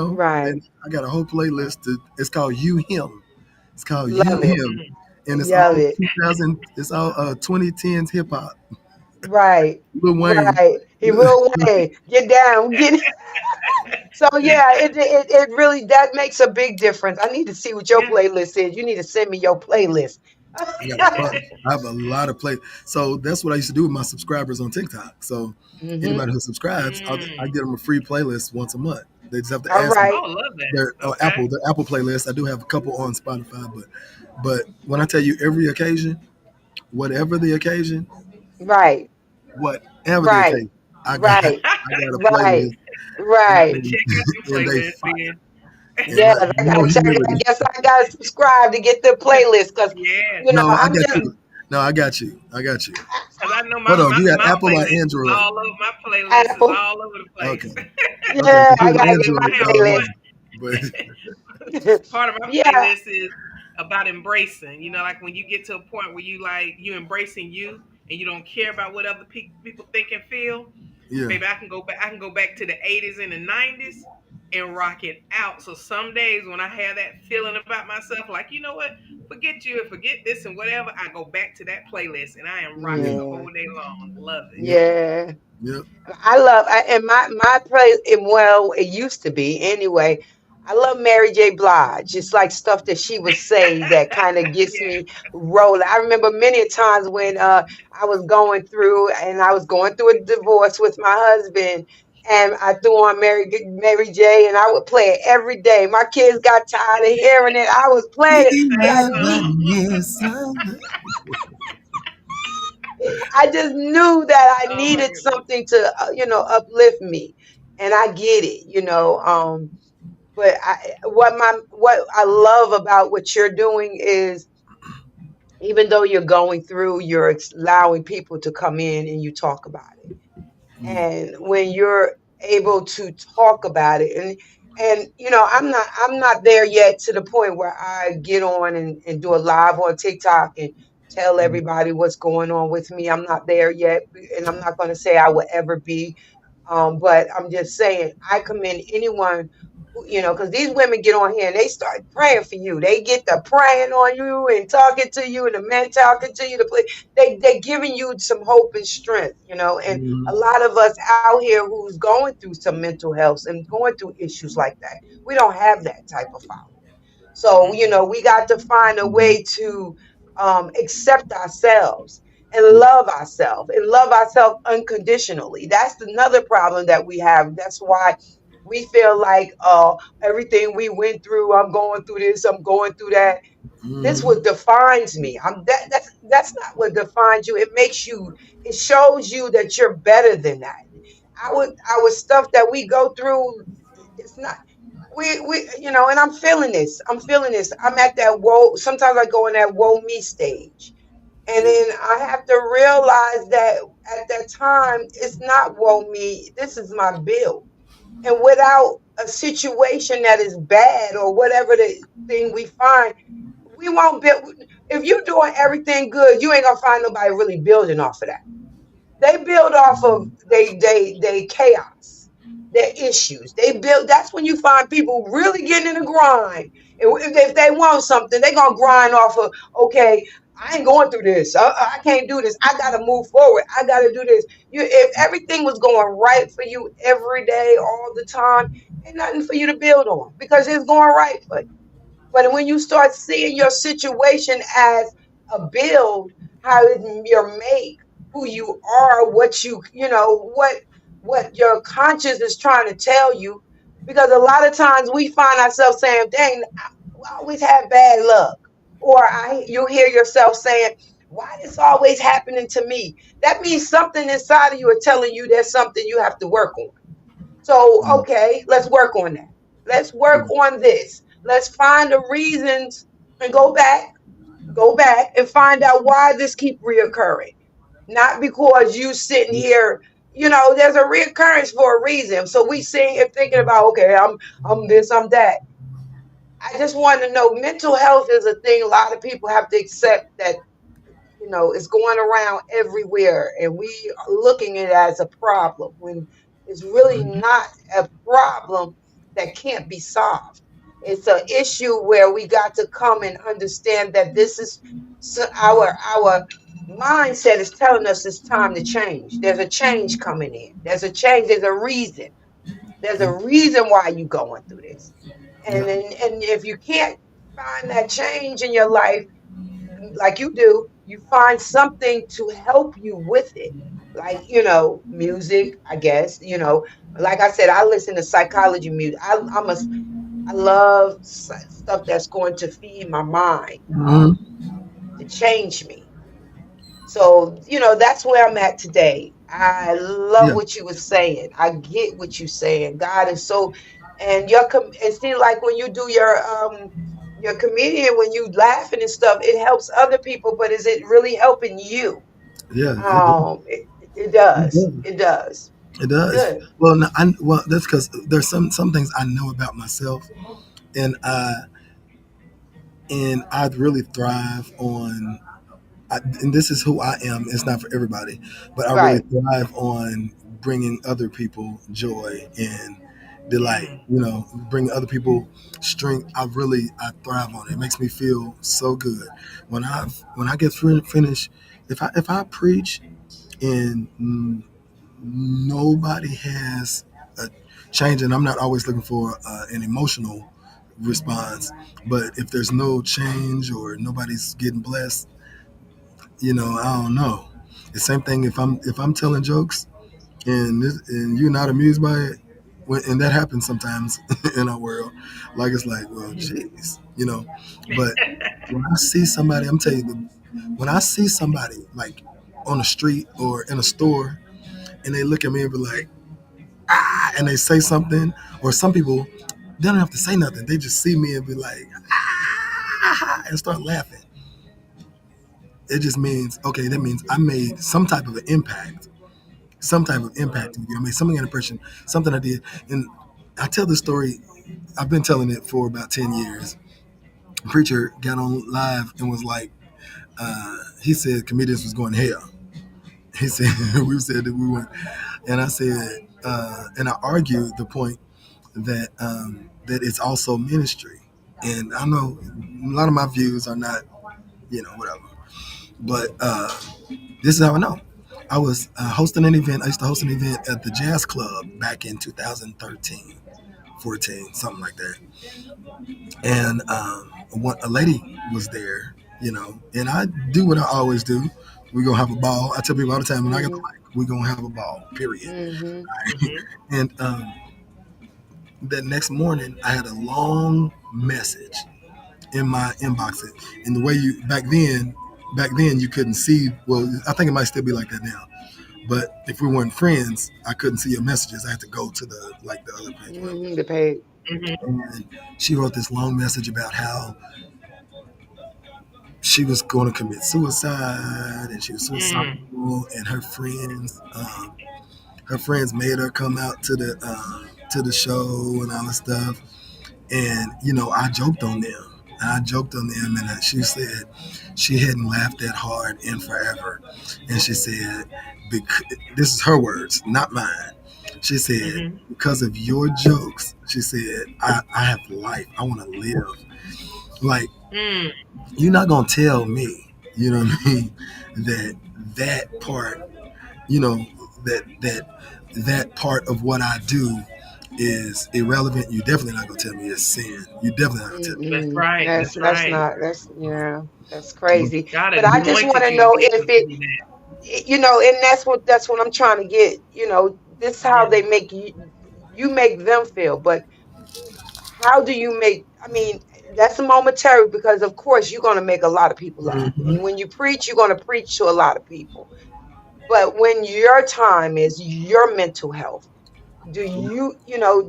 right. then I got a whole playlist. It's called You Him. It's called You Love it. Him, and it's Love all it. 2000. It's all 2010s hip hop. Right. Lil Wayne. Right. He real way. Get down. Get so yeah, it really that makes a big difference. I need to see what your Yeah. playlist is. You need to send me your playlist. I got a bunch. I have a lot of play. So that's what I used to do with my subscribers on TikTok. So Hmm. anybody who subscribes, I Mm. give them a free playlist once a month. They just have to All ask me. right. Oh, love Their that. Okay. Apple playlist. I do have a couple on Spotify, but when I tell you every occasion, whatever the occasion, Right. whatever the Right. occasion, Right. I got a Right. playlist, I'm Right. gonna check out your and they playlist fire, then. and Yes, not, I no gotta check it. I humility. guess I gotta subscribe to get the playlist because Yeah. No, I I'm got just you. No, I got you. I got you. Cause I know Hold on, you got my Apple or playlist is Android? all over my playlist is Apple. all over the Okay, place. okay. Yeah, If I you're gotta get Android, my I I have don't know, playlist. one but part of my Yeah. playlist is about embracing. You know, like when you get to a point where you embracing you and you don't care about what other people think and feel. yeah, Baby, I can go back. I can go back to the '80s and the '90s and rock it out. So some days when I have that feeling about myself, like you know what, forget you and forget this and whatever, I go back to that playlist and I am rocking yeah, the Yeah. whole day long. Love it. yep, Yeah. yep. And my play, and well, it used to be anyway. I love Mary J. Blige. It's like stuff that she would say that kind of gets Yeah. me rolling. I remember many times when I was going through, and I was going through a divorce with my husband, and I threw on Mary J. and I would play it every day. My kids got tired of hearing it. I was playing it. Same song. Yes, I just knew that I Oh my needed goodness. something to uplift me, and I get it. But what I love about what you're doing is, even though you're going through, you're allowing people to come in and you talk about it. yeah, And when you're able to talk about it, and I'm not there yet to the point where I get on and do a live on TikTok and tell everybody what's going on with me. I'm not there yet, and I'm not going to say I will ever be. But I'm just saying, I commend anyone who, because these women get on here and they start praying for you. They get the praying on you and talking to you, and the men talking to you. They giving you some hope and strength, and a mhm, lot of us out here who's going through some mental health and going through issues like that, we don't have that type of following. So, Mm-mm. we got to find a mhm, way to accept ourselves yeah, and love ourselves unconditionally. That's another problem that we have. That's why we feel like everything we went through, I'm going through this, I'm going through that. This mhm, what defines me. That's not what defines you. It shows you that you're better than that. Our stuff that we go through, it's not and I'm feeling this. I'm at that woe. Sometimes I go in that woe me stage. And yeah, then I have to realize that at that time, it's not woe me. This is my bill. And without a situation that is bad or whatever the thing we find, we won't build. If you're doing everything good, you ain't gonna find nobody really building off of that. They build off of they chaos, their issues. They build. That's when you find people really getting in the grind. And if they want something, they gonna grind off of. Okay, I ain't going through this. I can't do this. I gotta move forward. I gotta do this. If everything was going right for you every day, all the time, ain't nothing for you to build on because it's going right for you. But when you start seeing your situation as build how your make who you are, what you know, what your conscience is trying to tell you. Because a lot of times we find ourselves saying, dang, I always have bad luck. Or you hear yourself saying, why this always happening to me? That means something inside of you is telling you there's something you have to work on. So, Mm, okay, let's work on that. Let's work mm, on this. Let's find the reasons and go back and find out why this keep reoccurring. Not because you sitting here, there's a reoccurrence for a reason. So we sitting here thinking about, okay, I'm this, I'm that. I just want to know mental health is a thing a lot of people have to accept that it's going around everywhere, and we are looking at it as a problem when it's really mm, not a problem that can't be solved. It's an issue where we got to come and understand that this is our mindset is telling us it's time to change. There's a change coming in. There's a change. There's a reason. There's a yeah, reason why you're going through this. yeah, And if you can't find that change in your life, like you do, you find something to help you with it. Like, music, I guess, like I said, I listen to psychology music. I love stuff that's going to feed my mind, mm, to change me. So, that's where I'm at today. I love yeah, what you were saying. I get what you're saying. God is so, and it seems like when you do your comedian, when you laughing and stuff, it helps other people, but is it really helping you? yeah. It does. It It does. does. It does. It does. Good. Well, no, well, that's because there's some things I know about myself, and I really thrive on. And this is who I am. It's not for everybody, but I really Right. thrive on bringing other people joy and delight. Mm. Bring other people strength. I thrive on it. It makes me feel so good when I get finished. If I preach and nobody has a change, and I'm not always looking for an emotional response, but if there's no change or nobody's getting blessed, I don't know. The same thing if I'm telling jokes and you're not amused by it, and that happens sometimes in our world. Like it's like, well, jeez, But when I see somebody, I'm telling you, when I see somebody like on the street or in a store, and they look at me and be like, and they say something, or some people they don't have to say nothing. They just see me and be like, and start laughing. It just means, okay, that means I made some type of an impact, some type of impact in you. I made something an impression, something I did. And I tell this story, I've been telling it for about 10 years. A preacher got on live and was like, he said comedians was going to hell. He said, we said that we went, and I said, and I argued the point that it's also ministry. And I know a lot of my views are not, whatever. But this is how I know. I was hosting an event. I used to host an event at the Jazz Club back in 2013, 14, something like that. And a lady was there, and I do what I always do. We're going to have a ball. I tell people all the time, when I get the Mhm. mic, we're going to have a ball, period. Mhm. Mhm. And that next morning, I had a long message in my inbox. And the way back then you couldn't see. Well, I think it might still be like that now. But if we weren't friends, I couldn't see your messages. I had to go to the other page, whatever. Mhm. The pay. Mhm. And she wrote this long message about how she was going to commit suicide and she was Mm. suicidal, and her friends made her come out to the show and all this stuff. And I joked on them. And she said she hadn't laughed that hard in forever. And she said, this is her words, not mine. She said, Mhm. because of your jokes, she said, I have life. I want to live. Like, Mm. you're not going to tell me, you know what I mean, that part, you know, that part of what I do is irrelevant, you definitely not gonna tell me it's sin. You definitely not gonna tell me. That's Mm-mm. right. That's That's that's right. not that's yeah, that's crazy. God But I just want anointed to you to know be if able to it, do that. and that's what I'm trying to get. This how Yeah. they make you make them feel, but how do you make? I mean, that's momentary because of course you're gonna make a lot of people laugh, and Mhm. when you preach, you're gonna preach to a lot of people. But when your time is your mental health, do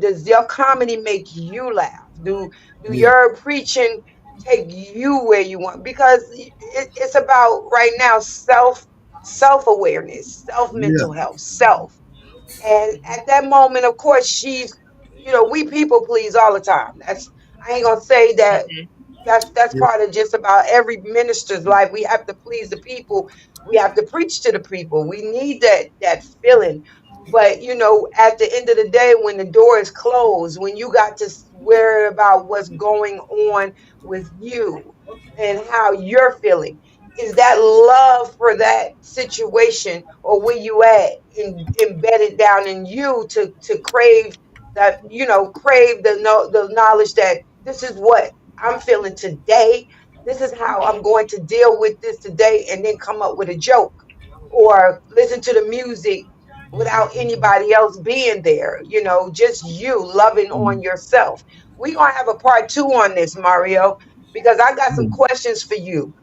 does your comedy make you laugh? Do Yeah, your preaching take you where you want? Because it's about right now self-awareness, self yeah, mental health, self. And at that moment, of course, we people please all the time. I ain't gonna say that Hmm. that's yeah. part of just about every minister's life. We have to please the people. We have to preach to the people. We need that feeling. But at the end of the day, when the door is closed, when you got to worry about what's going on with you and how you're feeling, is that love for that situation, or where you at embedded down in you to crave that, crave the knowledge that this is what I'm feeling today. This is how I'm going to deal with this today, and then come up with a joke or listen to the music without anybody else being there. Just you loving on yourself. We're going to have a part two on this, Mario, because I got some questions for you.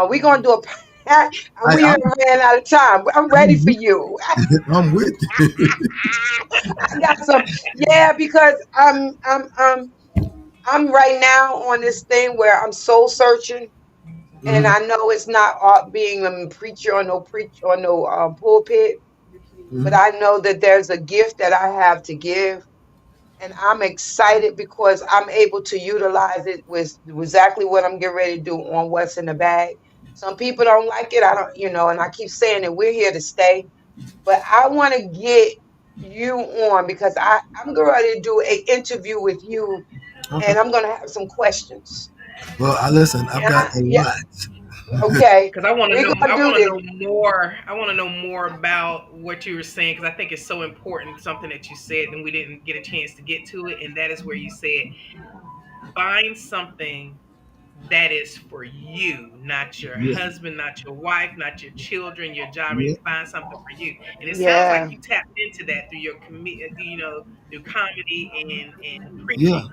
We're going to do a and I, we I'm, ran out of time. I'm ready I'm for with, you. I'm with you. I got some, yeah, because I'm right now on this thing where I'm soul searching, and Mhm, I know it's not being a preacher or no pulpit, but mhm. I know that there's a gift that I have to give, and I'm excited because I'm able to utilize it with exactly what I'm getting ready to do on what's in the bag. Some people don't like it. I don't, and I keep saying that we're here to stay, but I want to get you on because I'm going ready to do an interview with you, Okay. and I'm going to have some questions. Well, I listen. I've got a Yeah, lot. okay. Because I want to We're know, going to I do want to this. know more. I want to know more about what you were saying because I think it's so important. Something that you said, and we didn't get a chance to get to it, and that is where you said, find something that is for you, not your Yeah, husband, not your wife, not your children, your job. yeah, Find something for you, and it sounds like Yeah, you tapped into that through your through comedy and yeah, preaching.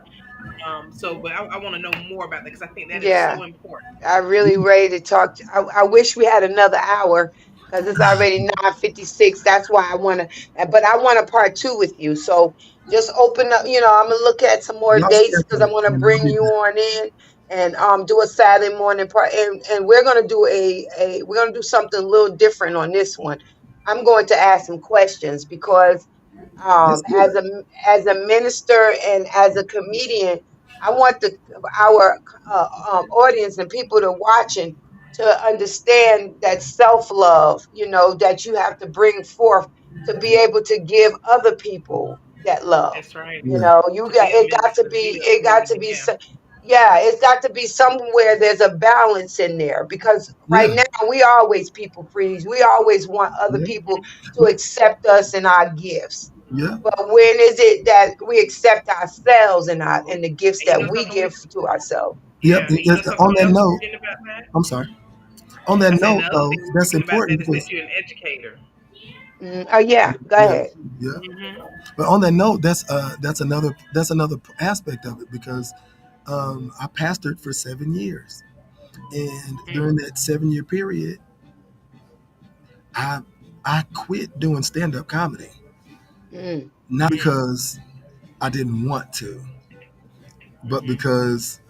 But I want to know more about that because I think that is yeah. so important. I really yeah. ready to talk. I wish we had another hour because it's already 9:56. That's why I want to, but I want a part two with you. So just open up. I'm gonna look at some more Y'all dates because schedule I it, want to and I'll bring be you back. on in and do a Saturday morning part. And we're gonna do we're gonna do something a little different on this one. I'm going to ask some questions because That's as good. a minister and as a comedian, I want our audience and people that are watching to understand that self love. That you have to bring forth to be able to give other people that love. That's right. Yeah, You To got be a it. Got to minister, to be be. a It got to comedian. be. Yeah. Yeah, it's got to be somewhere there's a balance in there because right yeah, now we always people please. We always want other yeah, people to yeah, accept us and our gifts. yeah, But when is it that we accept ourselves and the gifts And you that know we something we give to ourselves? yep. Yeah, and you know On something that else we're note, forgetting about that? I'm sorry. On that I said note, the other though, thing we're that's forgetting about important that is that because you're an educator. Oh yeah, go yeah, ahead. yeah. Hmm. But on that note, that's another aspect of it because I pastored for 7 years, and during that 7 year period, I I quit doing stand up comedy, Mm, not because I didn't want to, but Hmm. because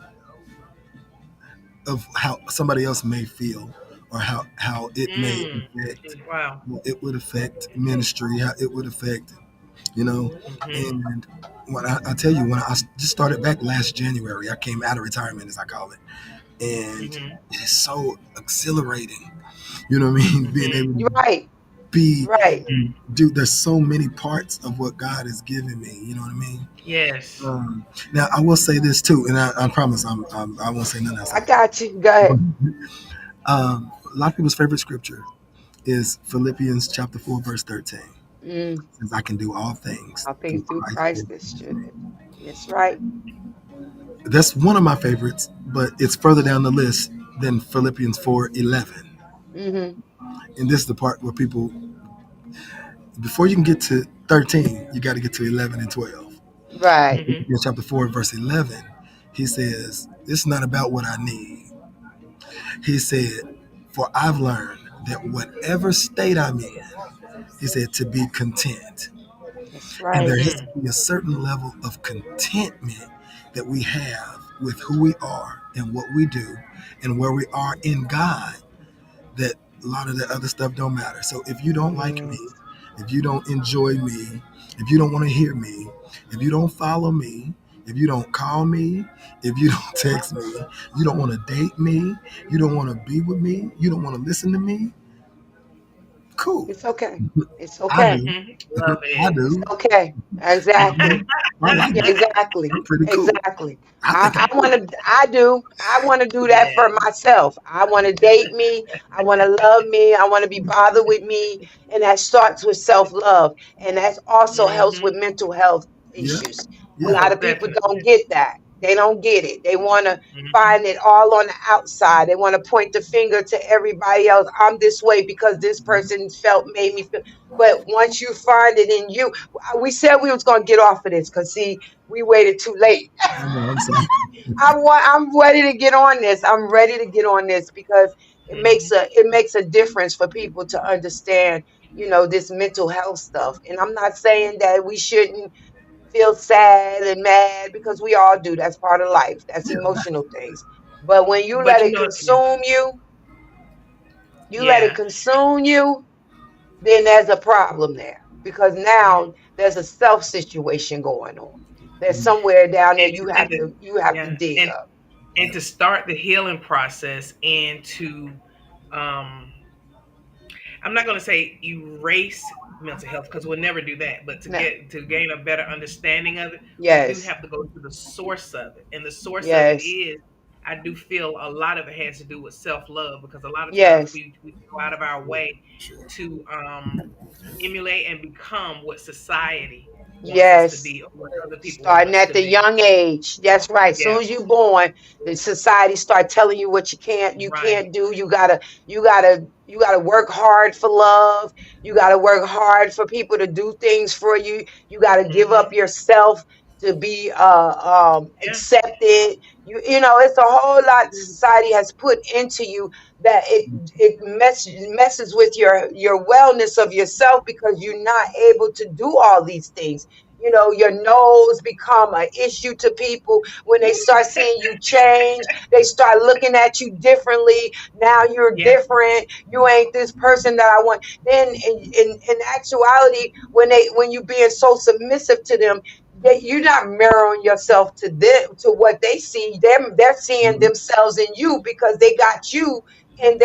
of how somebody else may feel, or how it may Mm. affect, Wow. it would affect ministry, how it would affect, you know. Hmm. And when I tell you, when I just started back last January, I came out of retirement, as I call it, and Hmm. it is so exhilarating. You know what I mean? Being Hmm. able to you're right, be, right. dude. There's so many parts of what God has given me. You know what I mean? Yes. Now I will say this too, and I promise I won't say nothing else I after got you. Go ahead. that. A lot of people's favorite scripture is Philippians chapter 4 verse 13. Mm. since I can do all things All things through through Christ. Christ that strengthen. That's right. That's one of my favorites, but it's further down the list than Philippians 4:11. Mm-hmm. And this is the part where people, before you can get to 13, you got to get to 11 and 12. Right. Hmm. In chapter 4, verse 11, he says, it's not about what I need. He said, for I've learned that whatever state I'm in, he said, to be content. That's And there right. has to be a certain level of contentment that we have with who we are and what we do and where we are in God, that a lot of the other stuff don't matter. So if you don't like me, Yes. if you don't enjoy me, if you don't want to hear me, if you don't follow me, if you don't call me, if you don't text me, you don't want to date me, you don't want to be with me, you don't want to listen to me, cool. It's okay. It's I okay. do. Hmm. Love I it. It's do. okay. Exactly. I like Yeah, me. exactly. I'm pretty cool. Exactly. I think I I'm cool. want to, I do. I want to do that for Yeah. myself. I want to date me. I want to love me. I want to be bothered with me. And that starts with self love. And that also helps with Hmm. mental health Yeah. issues. A Yeah. lot Most of people definitely. don't get that. They don't get it. They want to Hmm. find it all on the outside. They want to point the finger to everybody else. I'm this way because this person made me feel. But once you find it in you, we said we was going to get off of this because see, we waited too late. I know. I'm sorry. I'm ready to get on this. I'm ready to get on this because Hmm. it makes a difference for people to understand, this mental health stuff. And I'm not saying that we shouldn't feel sad and mad because we all do. That's part of life. That's Yeah. emotional things. But when you But let you it know, consume you, you let it yeah, consume you, then there's a problem there because yeah, now there's a self situation going on. There's somewhere down there and to, you have to yeah, dig up. and to start the healing process and to um I'm not going to say erase mental health because we'll never do that, but No. to gain a better understanding of it, we do Yes. have to go to the source of it. And the source of it Yes. is, I do feel a lot of it has to do with self-love because a lot of times Yes. we go out of our way Sure. to emulate and become what society wants us to Yes. be or what other people want Starting us at to the be. young age. That's right. Yeah, Soon as you born, the society start telling you what you right. can't do. You gotta work hard for love. You gotta work hard for people to do things for you. You gotta give up Hmm. yourself to be Yeah, accepted. It's a whole lot the society has put into you that it messes with your wellness of yourself because you're not able to do all these things. Your nose become an issue to people when they start seeing you change. They start looking at you differently. Now you're yeah, different. You ain't this person that I want. Then in actuality, when you being so submissive to them, you're not mirroring yourself to to what they see. They're seeing Mhm. themselves in you because they got you in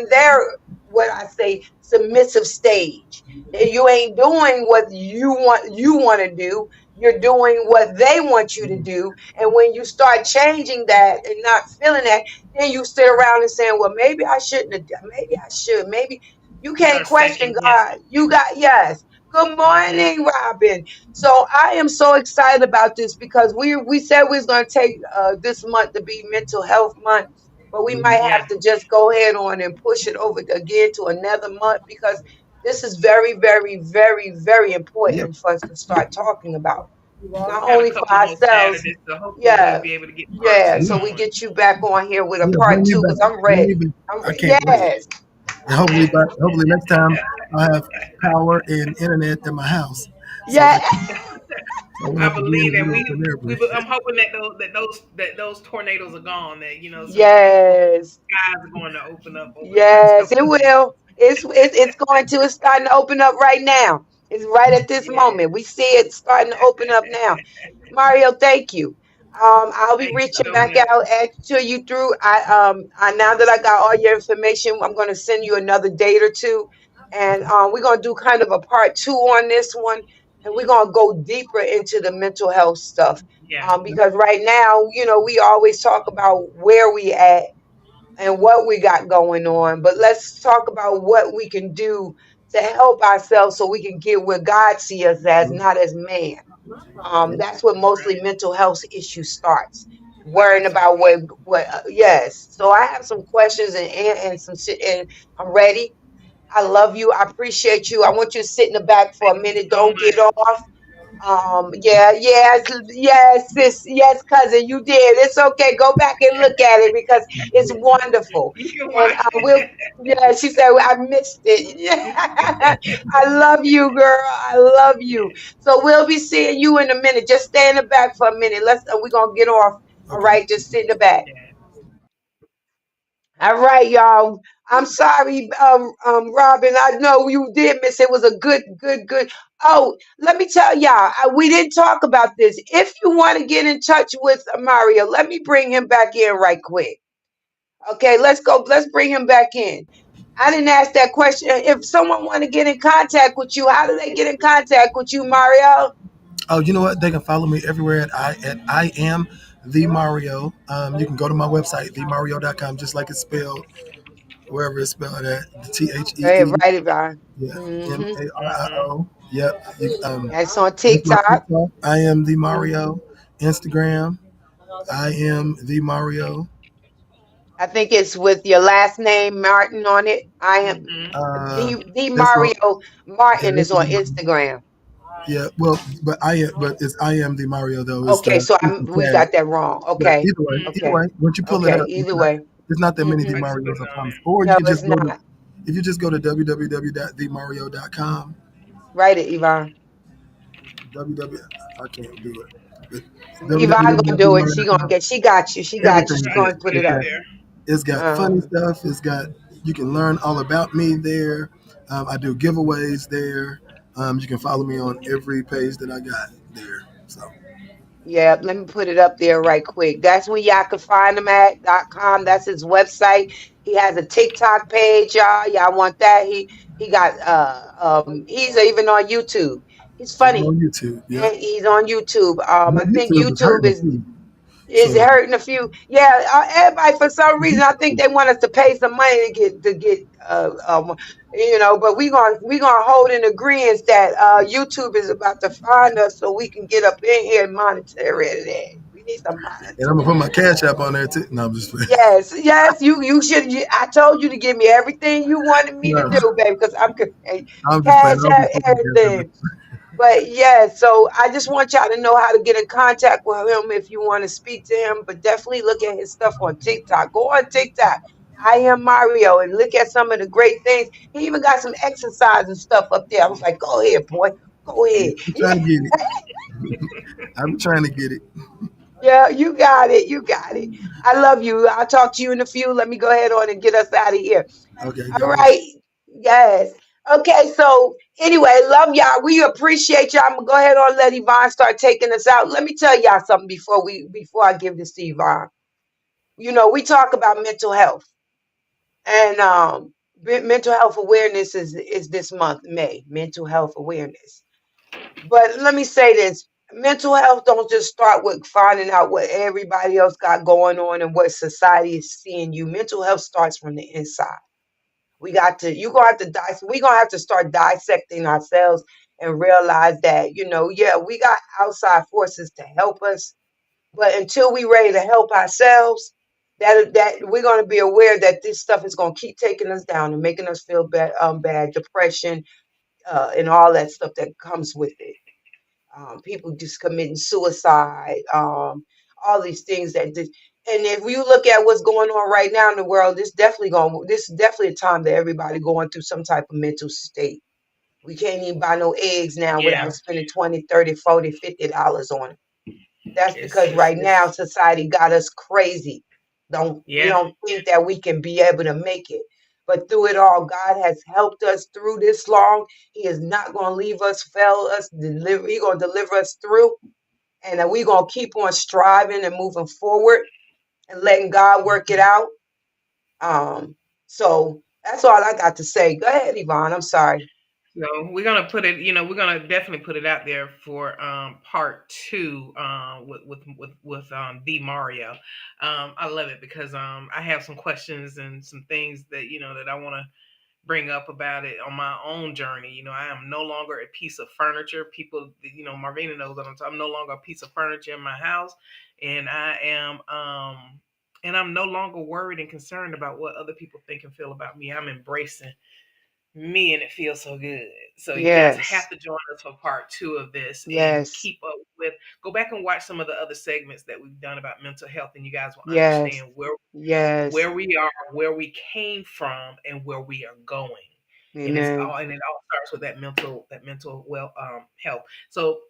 their what I say submissive stage. You ain't doing what you want to do. You're doing what they want you to do. And when you start changing that and not feeling that, then you sit around and saying, well, maybe I shouldn't have done, maybe I should. Maybe you can't start question second guessing. God. You got yes. Good Hmm. morning, Robin. So I am so excited about this because we said we was going to take this month to be mental health month, but we might Mhm. Yeah, have to just go ahead on and push it over again to another month because this is very, very, very, very Yeah. important for us to Yeah. start talking about, we've only not got a only for couple more ourselves. Saturdays, so hopefully we'll Yeah, be able to get part yeah. two So Yeah. we going. get you back on here with a Yeah. part Bring me two back. because I'm Bring me ready. back. I can't wait. Yes, And hopefully next time I have power and internet in my house, so yeah, I won't I have to be believe in that wherever. I'm hoping that those tornadoes are gone. That some beautiful yes. skies are going to open up over the next Yes, couple it of days. will. It's going to. It's starting to open up right now. It's right at this Yeah. moment. We see it starting to open up now. Mario, thank you. I'll be Thank you reaching so back much. out to you through. I now that I got all your information, I'm going to send you another date or two, and we're going to do kind of a part two on this one, and we're going to go deeper into the mental health stuff. Yeah. Because right now, we always talk about where we at and what we got going on, but let's talk about what we can do to help ourselves so we can get where God see us as, not as man. That's what mostly Right. mental health issues starts. I can Worrying see about that. what yes. So I have some questions and some shit, and I'm ready. I love you. I appreciate you. I want you to sit in the back for Thank a you minute. so Don't get much. off. Yeah, yes, yes, sis, yes, cousin, you did. It's okay. Go back and look at it because it's wonderful. You can And watch we'll, it. yeah, she said, "Well, I missed it." Yeah. I love you, girl. I love you. So we'll be seeing you in a minute. Just stay in the back for a minute. We're gonna get off. All Okay. right, just sit in the back. Yeah. All right, y'all. I'm sorry, Robin. I know you did miss. It was a good. Oh, let me tell y'all, we didn't talk about this. If you want to get in touch with Mario, let me bring him back in right quick. Okay, let's go. Let's bring him back in. I didn't ask that question. If someone want to get in contact with you, how do they get in contact with you, Mario? Oh, you know what? They can follow me everywhere at I am the Mario. You can go to my website, TheeMARIO.com, just like it's spelled, wherever it's spelled at. Go ahead, TheeMARIO. write it down. Yeah. Mm-hmm. Mhm. MARIO. Yep. That's on That's my TikTok. TikTok. I am the Mhm. Mario. Instagram. I am the Mario. I think it's with your last name Martin on it. I am Mhm. Uh, the that's on. Mario Yeah, Martin that's is on on. Instagram. Yeah. Well, but it's I am the Mario though. Okay, so It's the we tag. got that wrong. But Okay, either okay, way, once you pull it okay. up, Either way, it's not that many hmm The I just put Marios, it I on promise. there. Or you no, can it's just go to not. if you just go to www.themario.com, Write it, Yvonne. www I can't do it. But Yvonne gonna do it. She gonna www.themario.com, get. She got you. She got you. everything She is I there. gonna just put put it it It's up up. got there. it's got funny Um, stuff. It's got you can learn all about me there. I do giveaways there. You can follow me on every page that I got there. So yeah, let me put it up there right quick. That's where y'all can find him at .com. That's his website. He has a TikTok page, y'all. Y'all want that? He got he's even on YouTube. He's even funny. on YouTube, yep. And he's on YouTube. My I think YouTube is YouTube hurting a is few. is So hurting a few. Yeah, everybody for some reason I think they want us to pay some money to get but we gonna hold in agreement that YouTube is about to find us so we can get up in here and monitor it. We need some and I'm gonna monitoring. put my cash app on there too. No, I'm just playing. Yes, yes, you should. I told you to give me everything you wanted me to No, do, baby, because I'm I'm just playing. cash I don't be out putting my cash everything. But yeah, so I just want y'all to know how to get in contact with him if you want to speak to him. But definitely look at his stuff on TikTok. Go on TikTok. I am Mario and look at some of the great things. He even got some exercise and stuff up there. I was like, go ahead, boy. Go Yeah, ahead. I'm trying to get it. I'm trying to get it. Yeah, you got it. You got it. I love you. I'll talk to you in a few. Let me go ahead on and get us out of here. Okay, All God bless right. Yes. Okay. So anyway, love y'all. We appreciate y'all. I'm gonna go ahead and let Yvonne start taking us out. Let me tell y'all something before I give this to Yvonne. We talk about mental health and mental health awareness is this month, May. Mental health awareness. But let me say this. Mental health don't just start with finding out what everybody else got going on and what society is seeing you. Mental health starts from the inside. You're gonna have to we're gonna have to start dissecting ourselves and realize that, yeah, we got outside forces to help us, but until we ready to help ourselves, that we're gonna be aware that this stuff is gonna keep taking us down and making us feel bad, depression, and all that stuff that comes with it. People just committing suicide, all these things and if you look at what's going on right now in the world, this is definitely a time that everybody going through some type of mental state. We can't even buy no eggs now Yeah. without spending 20, 30, 40, $50 on it. That's It's because it's right now it's society got us crazy. We yeah. don't think that we can be able to make it. But through it all, God has helped us through this long. He is not going to leave us, fail us, deliver. He's going to deliver us through. And we're going to keep on striving and moving forward and letting God work it out. So that's all I got to say. Go ahead, Yvonne. I'm sorry. So we're gonna put it, we're gonna definitely put it out there for part two with the Mario. I love it because I have some questions and some things that that I want to bring up about it on my own journey. I am no longer a piece of furniture. People, Marvina knows what I'm talking. I'm no longer a piece of furniture in my house, and I'm no longer worried and concerned about what other people think and feel about me. I'm embracing me, and it feels so good. So you guys Yes. have to join us for part two of this and Yes. keep up with. Go back and watch some of the other segments that we've done about mental health, and you guys will Yes. understand where Yes. where we are, where we came from, and where we are going. Amen. And it all starts with that mental health. So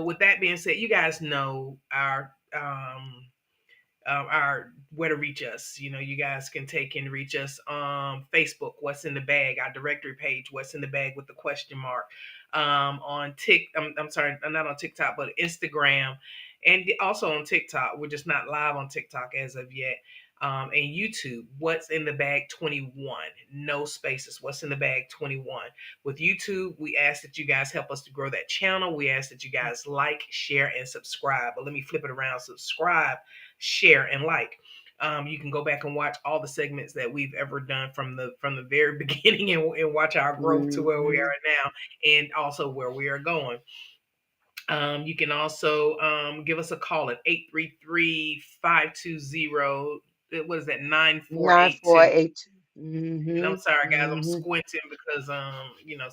with that being said, you guys know our where to reach us. You guys can take and reach us on Facebook, What's in the Bag, our directory page, What's in the Bag with the question mark. On I'm sorry, not on TikTok, but Instagram, and also on TikTok. We're just not live on TikTok as of yet. And YouTube, What's in the Bag 21, no spaces. What's in the Bag 21. With YouTube, we ask that you guys help us to grow that channel. We ask that you guys like, share, and subscribe. But let me flip it around: subscribe, share, and like. You can go back and watch all the segments that we've ever done from the very beginning, and watch our growth to where we Mhm. are now, and also where we are going. You can also give us a call at 833-520. What is that? 9482. 9482. And I'm Mm-hmm. sorry, guys, I'm Mm-hmm. squinting because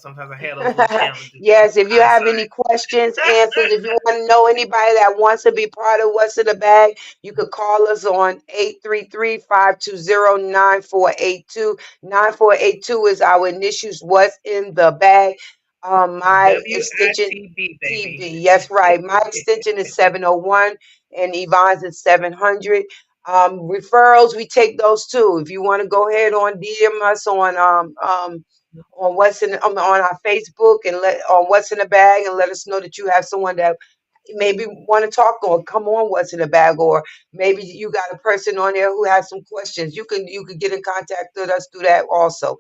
sometimes I have those little challenges with Yes, if you have any questions, eyesight. answers, if you want to know anybody that wants to be part of What's in the Bag, you could call us on 833-520-9482. 9482 is our initials, What's in the Bag. My extension, WITB, baby. TB, yes, right. My extension is 701 and Yvonne's is 700. Referrals, we take those too. If you want to go ahead on DM us on what's in on our Facebook and let on what's in the bag and let us know that you have someone that maybe want to talk or come on what's in the bag, or maybe you got a person on there who has some questions. You can get in contact with us through that also.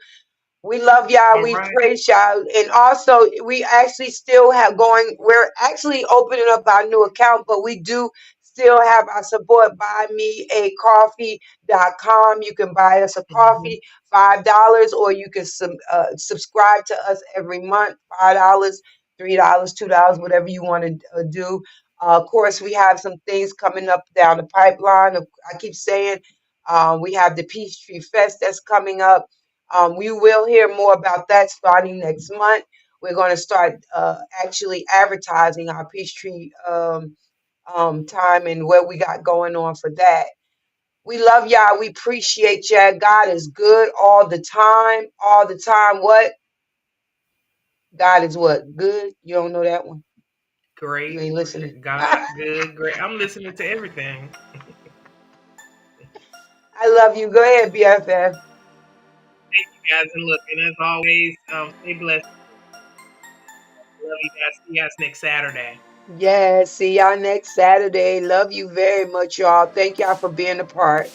We love y'all. All We right. praise y'all. And also, we actually still have going, we're actually opening up our new account, but we do still have our support. Buymeacoffee.com. You can buy us a Mhm. coffee, $5, or you can subscribe to us every month, $5, $3, $2, whatever you want to do. Of course, we have some things coming up down the pipeline. I keep saying we have the Peachtree Fest that's coming up. We will hear more about that starting next month. We're going to start actually advertising our Peachtree time and what we got going on for that. We love y'all. We appreciate y'all. God is good all the time. All the time. What? God is what? Good? You don't know that one? You Great. ain't listening. God, good, great. I'm listening to everything. I love you. Go ahead, BFF. Thank you guys, and look, and as always, stay blessed. Love you guys. See you guys next Saturday. Yes. See y'all next Saturday. Love you very much, y'all. Thank y'all for being a part.